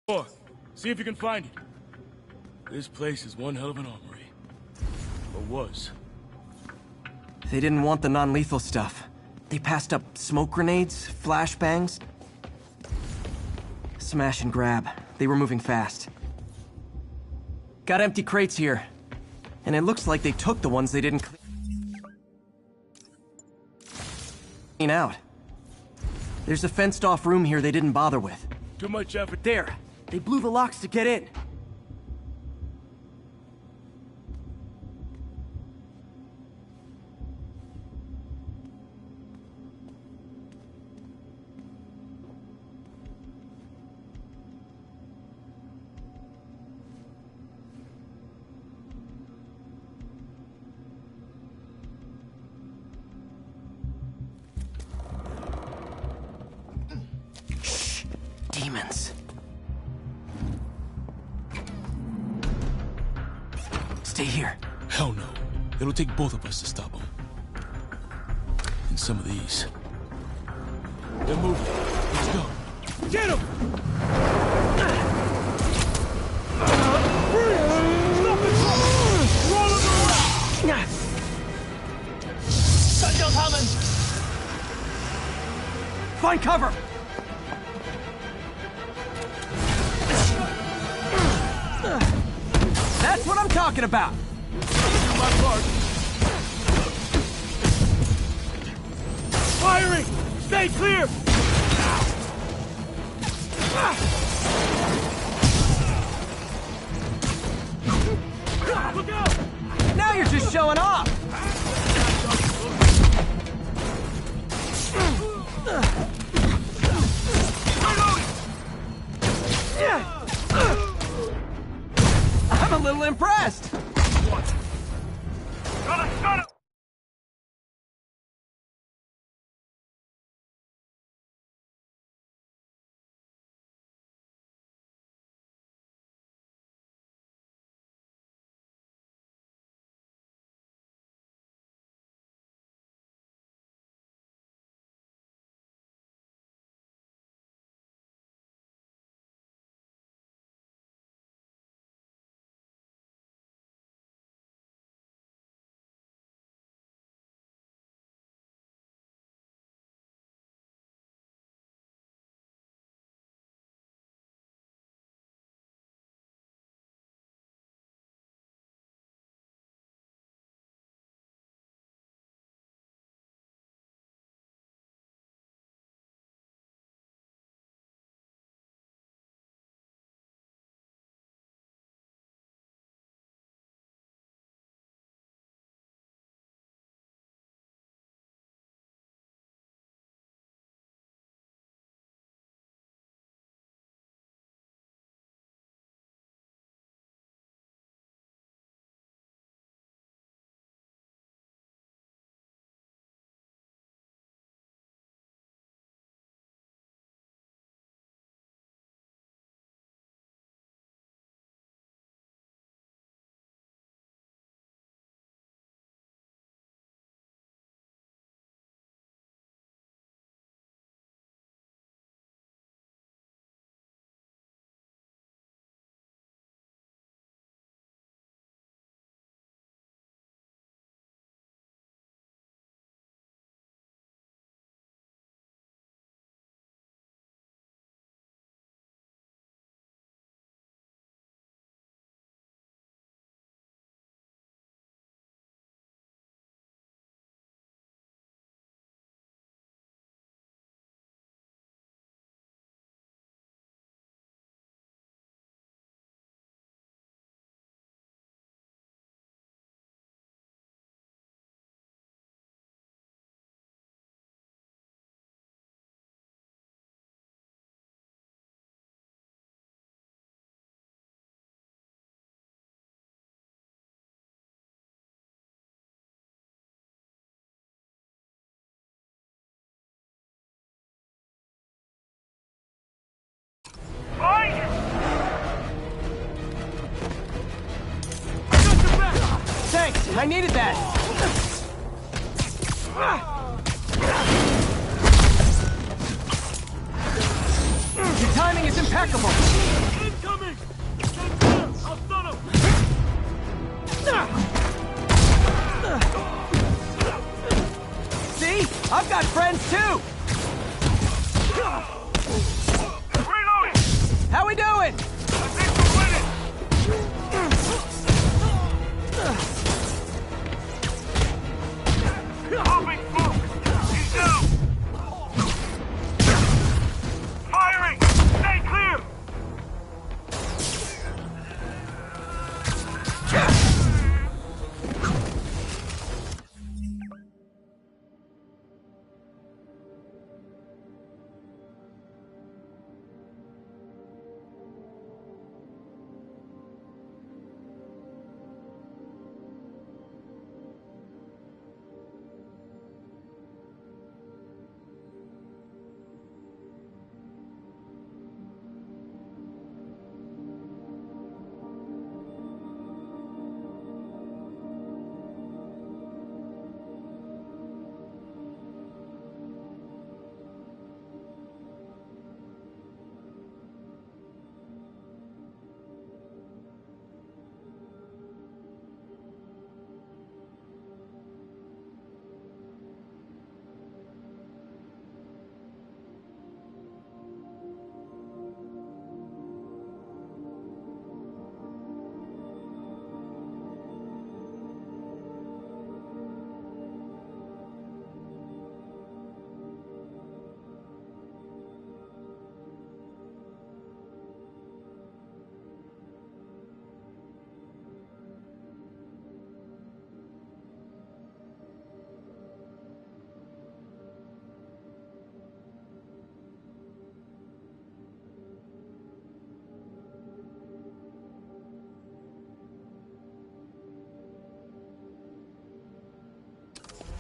Door. See if you can find it. This place is one hell of an armory. Or was. They didn't want the non-lethal stuff. They passed up smoke grenades, flashbangs. Smash and grab. They were moving fast. Got empty crates here. And it looks like they took the ones they didn't clean out. There's a fenced-off room here they didn't bother with. Too much effort. There. They blew the locks to get in. Demons. Stay here. Hell no. It'll take both of us to stop them. And some of these. They're moving. Let's go. Get him! Stop it! Roll him around! Shotgun coming! Find cover! That's what I'm talking about! Do my part. Firing! Stay clear! Look out! Now you're just showing off! I'm a little impressed! Got it! Thanks, I needed that. Your timing is impeccable. I'll stun him! See? I've got friends too! Reloading! How we doing? I think we're winning! Popping smoke! He's down! Firing! Stay clear!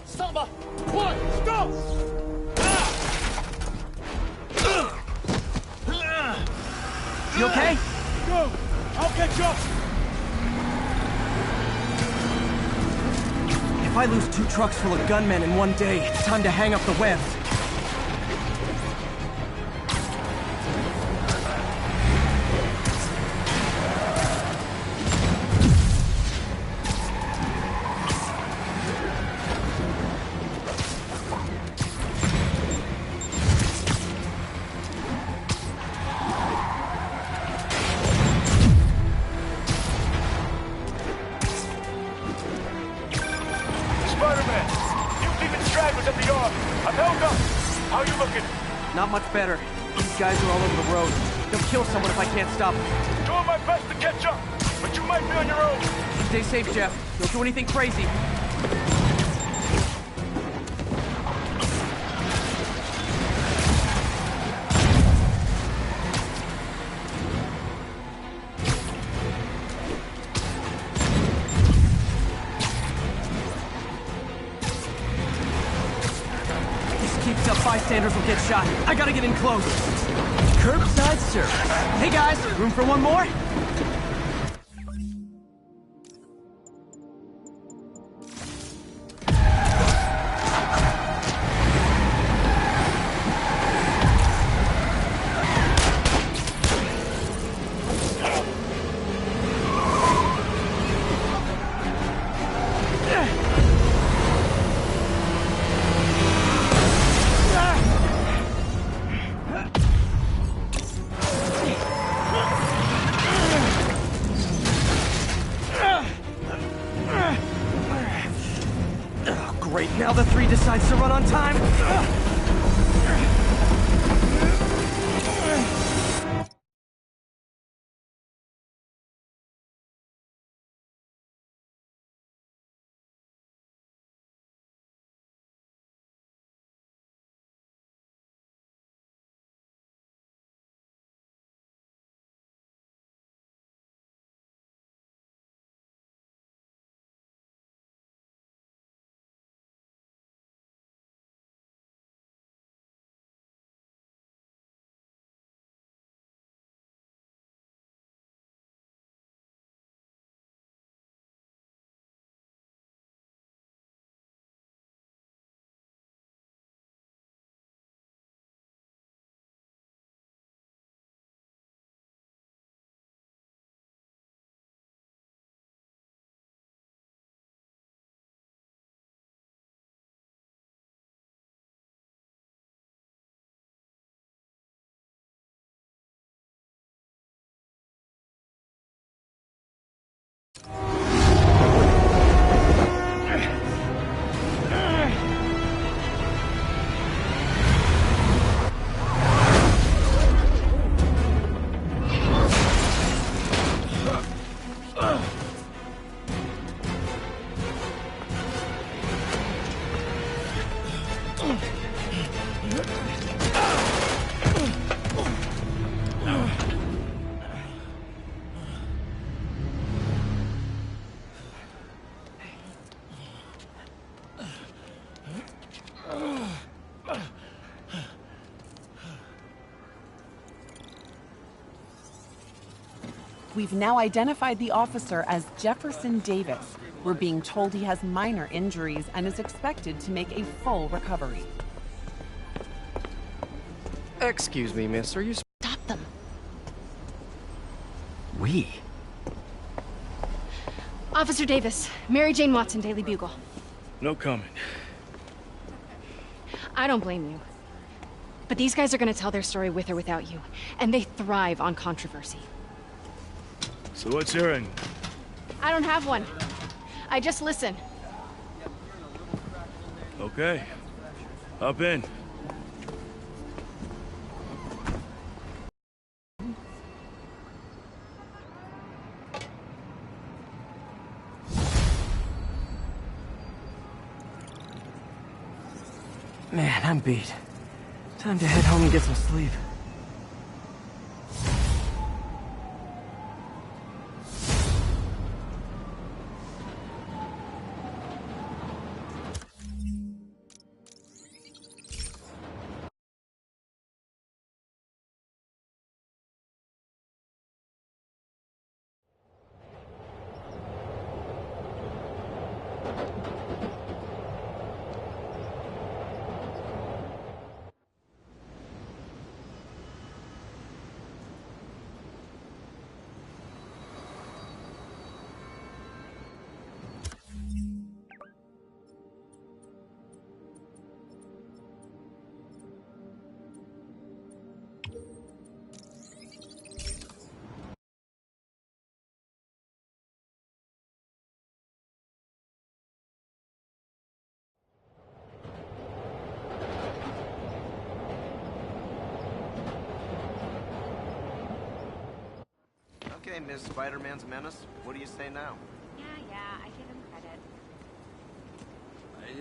Samba! One, go! You okay? Go! I'll catch up! If I lose 2 trucks full of gunmen in one day, it's time to hang up the webs. Spider-Man! You've seen the stragglers at the yard. I'm held up. How you looking? Not much better. These guys are all over the road. They'll kill someone if I can't stop them. Doing my best to catch up, but you might be on your own. Stay safe, Jeff. Don't do anything crazy. Keeps up, bystanders will get shot. I gotta get in close. Curbside service. Hey guys, room for one more? Great, now the 3 decides to run on time. We've now identified the officer as Jefferson Davis. We're being told he has minor injuries and is expected to make a full recovery. Excuse me, miss, are you... Stop them. We? Officer Davis, Mary Jane Watson, Daily Bugle. No comment. I don't blame you. But these guys are gonna tell their story with or without you, and they thrive on controversy. So what's your end? I don't have one. I just listen. Okay. Hop in. Man, I'm beat. Time to head home and get some sleep. Okay, Miss Spider-Man's menace, what do you say now? Yeah, I give him credit.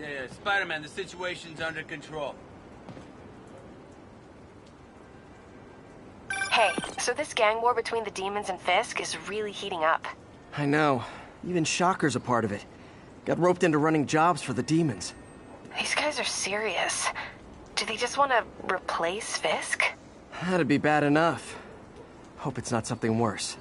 Yeah, Spider-Man, the situation's under control. Hey, so this gang war between the demons and Fisk is really heating up. I know. Even Shocker's a part of it. Got roped into running jobs for the demons. These guys are serious. Do they just want to replace Fisk? That'd be bad enough. Hope it's not something worse.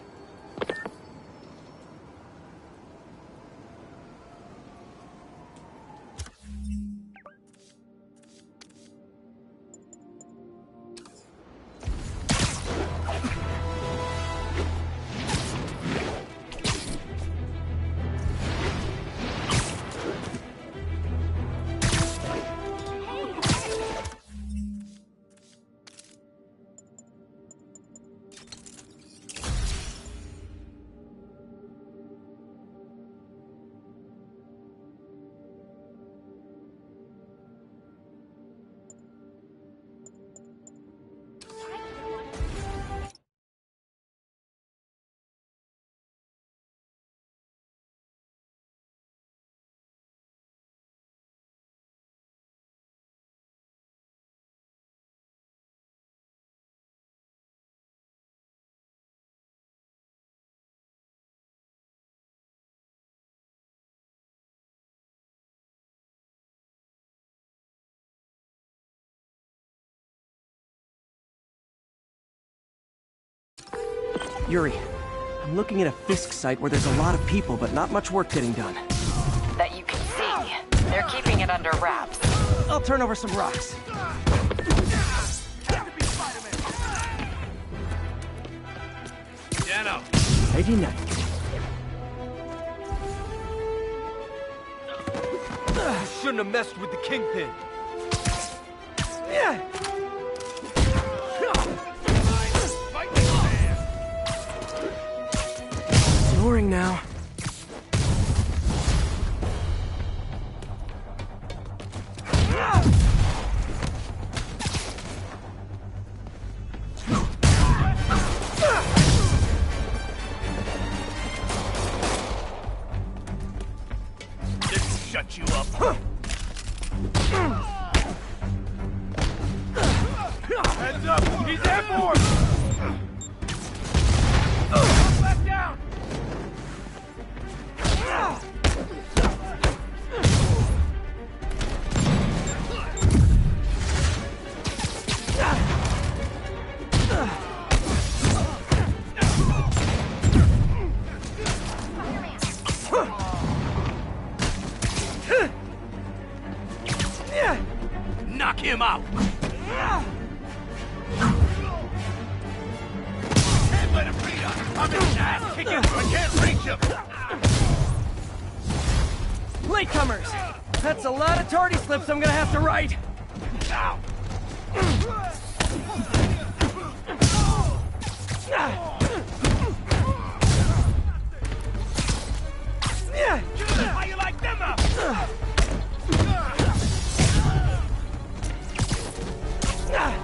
Yuri, I'm looking at a Fisk site where there's a lot of people, but not much work getting done. That you can see. They're keeping it under wraps. I'll turn over some rocks. Dano. 89. Shouldn't have messed with the Kingpin. Yeah. Snoring now. Just shut you up. Heads up! He's airborne! Back down! Knock him out! Can't let him beat us! I'm in ass kicking! I can't reach him! Latecomers! That's a lot of tardy slips I'm gonna have to write! Ow! How you like them up? Back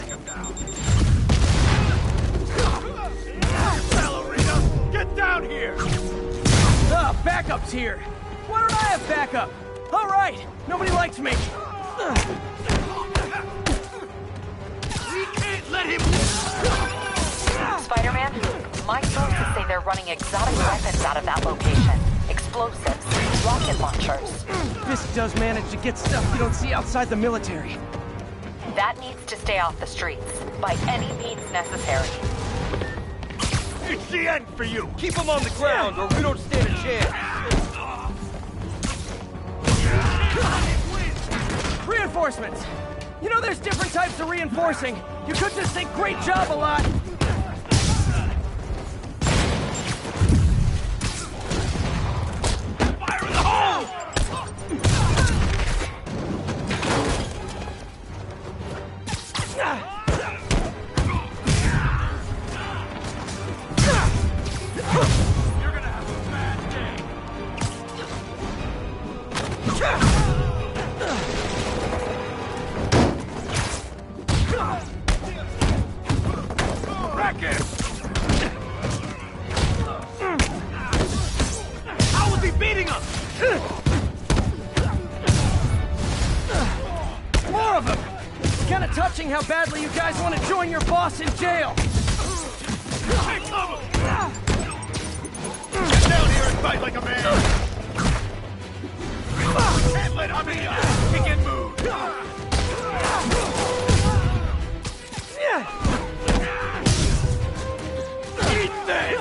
him down! Ballerina, get down here! Ah, backup's here! Why don't I have backup? All right, nobody likes me. We can't let him... Spider-Man, my sources say they're running exotic weapons out of that location. Explosives, rocket launchers. Fisk does manage to get stuff you don't see outside the military. That needs to stay off the streets, by any means necessary. It's the end for you! Keep him on the ground or we don't stand a chance! Reinforcements! You know there's different types of reinforcing. You could just say great job a lot. Fire in the hole! You're gonna have a bad day. Racket! How was he beating us? More of them! Kinda touching how badly you guys want to join your boss in jail. Take cover! Get down here and fight like a man! Can't let him beat us! Kick and move! Eat this!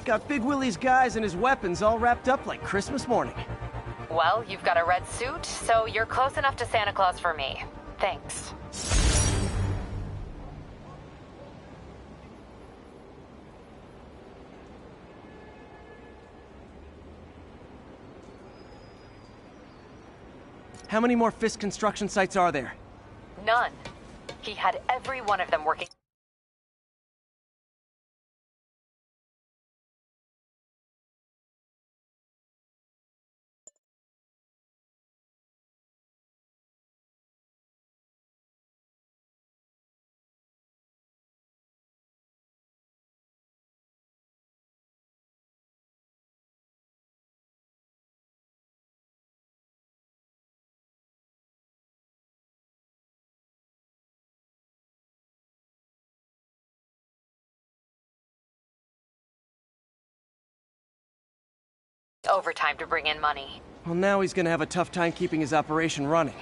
Got Big Willie's guys and his weapons all wrapped up like Christmas morning. Well, you've got a red suit, so you're close enough to Santa Claus for me. Thanks. How many more Fisk construction sites are there? None. He had every one of them working. Overtime to bring in money. Well, now he's gonna have a tough time keeping his operation running,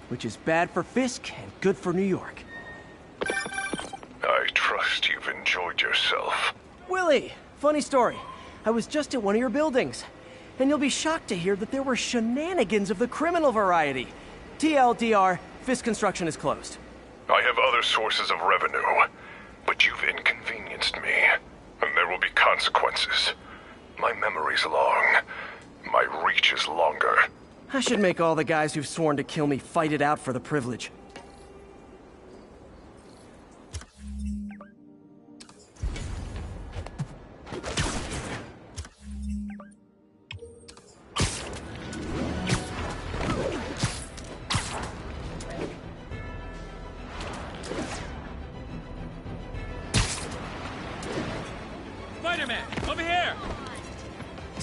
which is bad for Fisk and good for New York. I trust you've enjoyed yourself. Willie, funny story. I was just at one of your buildings, and you'll be shocked to hear that there were shenanigans of the criminal variety. TLDR, Fisk Construction is closed. I have other sources of revenue, but you've inconvenienced me, and there will be consequences. My memory's long. My reach is longer. I should make all the guys who've sworn to kill me fight it out for the privilege.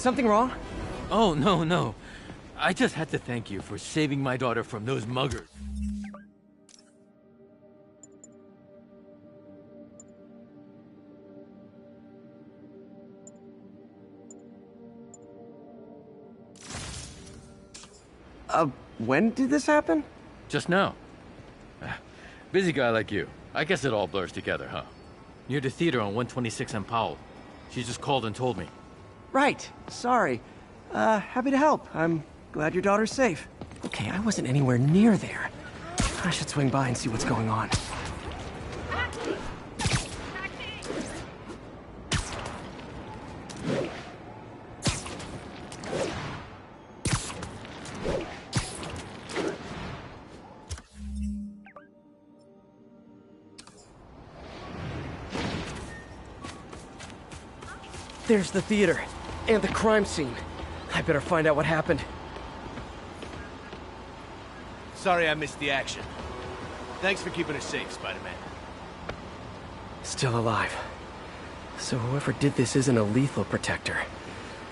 Something wrong? Oh, no. I just had to thank you for saving my daughter from those muggers. When did this happen? Just now. Busy guy like you. I guess it all blurs together, huh? Near the theater on 126 and Powell. She just called and told me. Right. Sorry. Happy to help. I'm glad your daughter's safe. Okay, I wasn't anywhere near there. I should swing by and see what's going on. There's the theater, and the crime scene. I better find out what happened. Sorry I missed the action. Thanks for keeping us safe, Spider-Man. Still alive. So whoever did this isn't a lethal protector.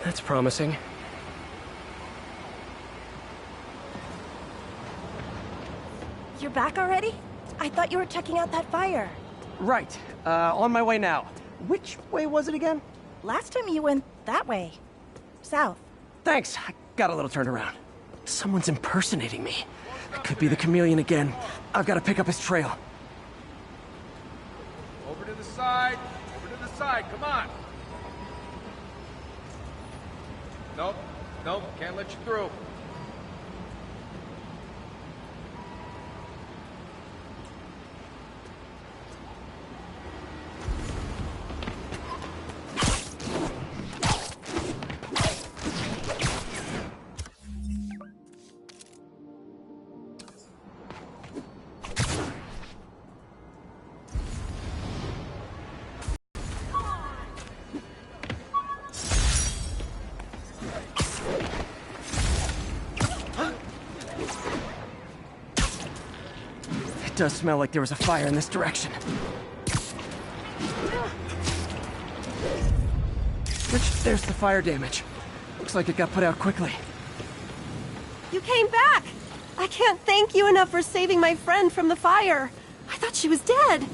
That's promising. You're back already? I thought you were checking out that fire. Right. On my way now. Which way was it again? Last time you went that way. South. Thanks. I got a little turned around. Someone's impersonating me. Could be the chameleon again. I've got to pick up his trail. Over to the side. Over to the side. Come on. Nope. Can't let you through. It does smell like there was a fire in this direction. There's the fire damage. Looks like it got put out quickly. You came back! I can't thank you enough for saving my friend from the fire. I thought she was dead.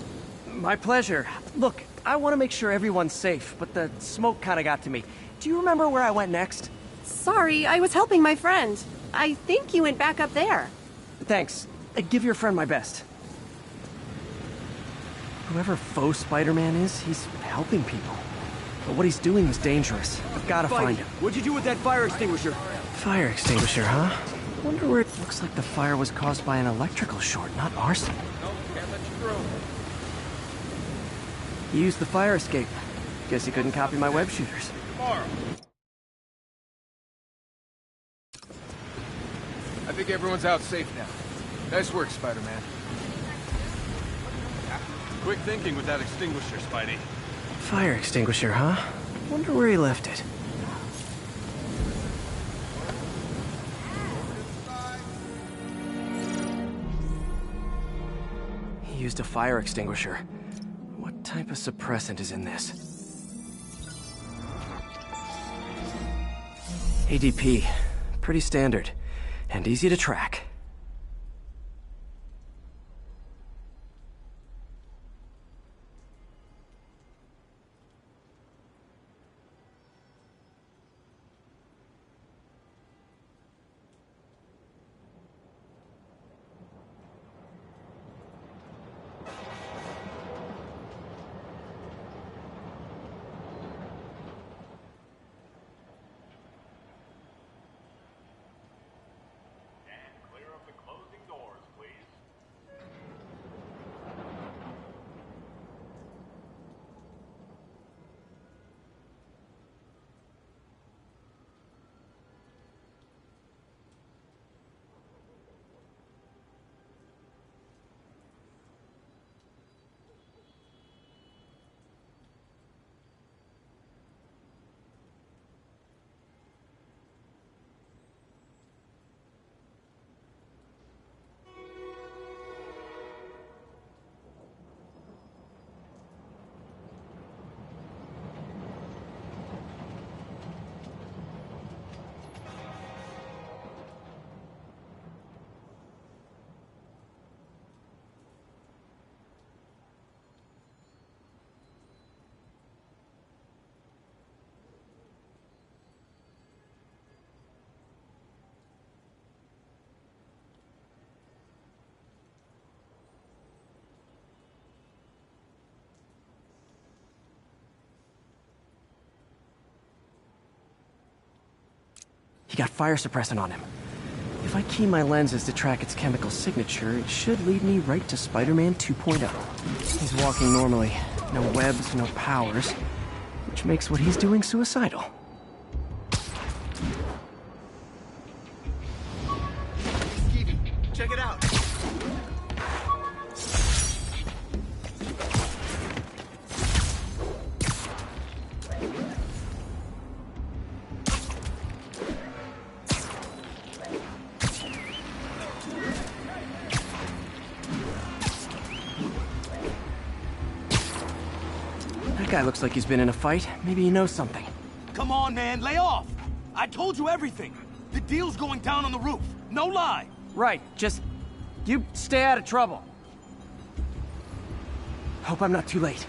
My pleasure. Look, I want to make sure everyone's safe, but the smoke kind of got to me. Do you remember where I went next? Sorry, I was helping my friend. I think you went back up there. Thanks. Give your friend my best. Whoever faux Spider-Man is, he's helping people. But what he's doing is dangerous. I've got to find him. What'd you do with that fire extinguisher? Fire extinguisher, huh? Wonder where it looks like the fire was caused by an electrical short, not arson. Can't let you through. He used the fire escape. Guess he couldn't copy my web shooters. Tomorrow. I think everyone's out safe now. Nice work, Spider-Man. Quick thinking with that extinguisher, Spidey. Fire extinguisher, huh? Wonder where he left it. He used a fire extinguisher. What type of suppressant is in this? ADP. Pretty standard. And easy to track. He got fire suppressant on him. If I key my lenses to track its chemical signature, it should lead me right to Spider-Man 2.0. He's walking normally. No webs, no powers. Which makes what he's doing suicidal. Stevie, check it out. That guy looks like he's been in a fight. Maybe he knows something. Come on, man, lay off! I told you everything. The deal's going down on the roof. No lie. Right, just... you stay out of trouble. Hope I'm not too late.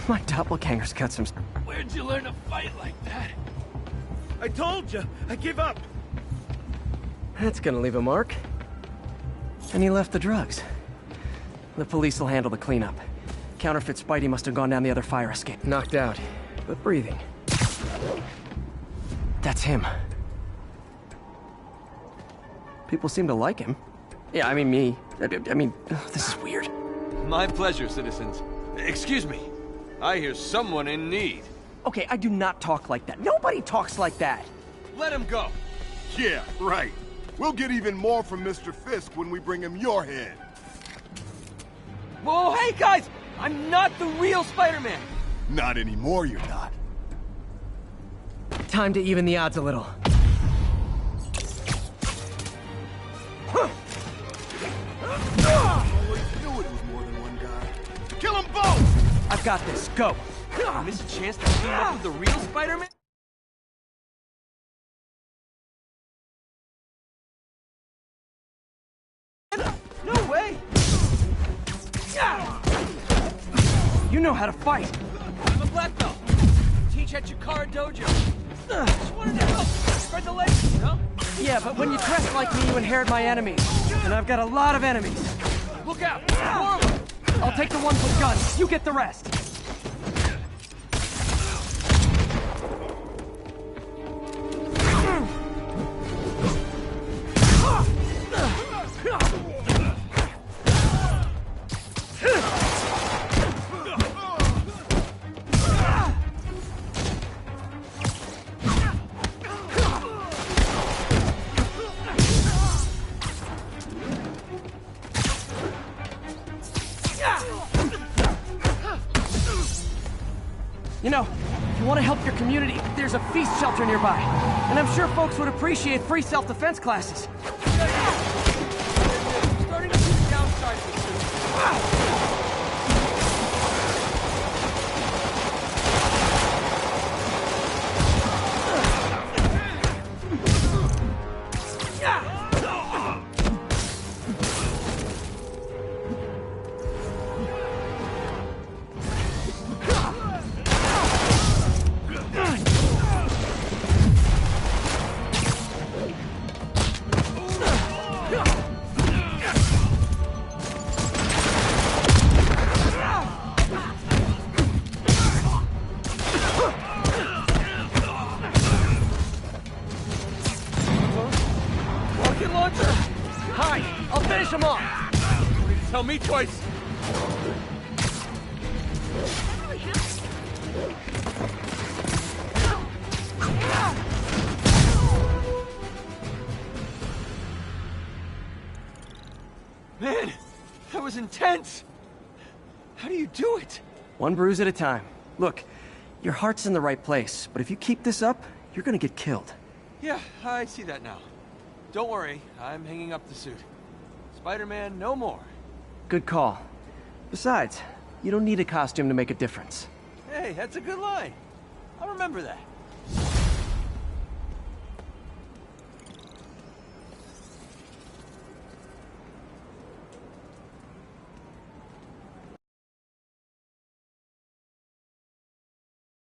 My doppelganger's got some... Where'd you learn to fight like that? I told you, I give up. That's gonna leave a mark. And he left the drugs. The police will handle the cleanup. Counterfeit Spidey must have gone down the other fire escape. Knocked out, but breathing. That's him. People seem to like him. Yeah, I mean me. I mean, this is weird. My pleasure, citizens. Excuse me. I hear someone in need. Okay, I do not talk like that. Nobody talks like that. Let him go. Yeah, right. We'll get even more from Mr. Fisk when we bring him your head. Whoa, hey guys! I'm not the real Spider-Man! Not anymore, you're not. Time to even the odds a little. Always knew it was more than one guy. Kill them both! I've got this. Go. Miss a chance to team up with the real Spider-Man? No way! You know how to fight. I'm a black belt. Teach at Chikara Dojo. Just wanted to help. Spread the legacy, you know? Yeah, but when you dress like me, you inherit my enemies. And I've got a lot of enemies. Look out! More of them! I'll take the ones with guns. You get the rest. You know, if you want to help your community, there's a feast shelter nearby. And I'm sure folks would appreciate free self-defense classes. Starting to see the downside of this. Tell me twice. Man, that was intense. How do you do it? One bruise at a time. Look, your heart's in the right place, but if you keep this up, you're gonna get killed. Yeah, I see that now. Don't worry, I'm hanging up the suit. Spider-Man, no more. Good call. Besides, you don't need a costume to make a difference. Hey, that's a good line. I remember that.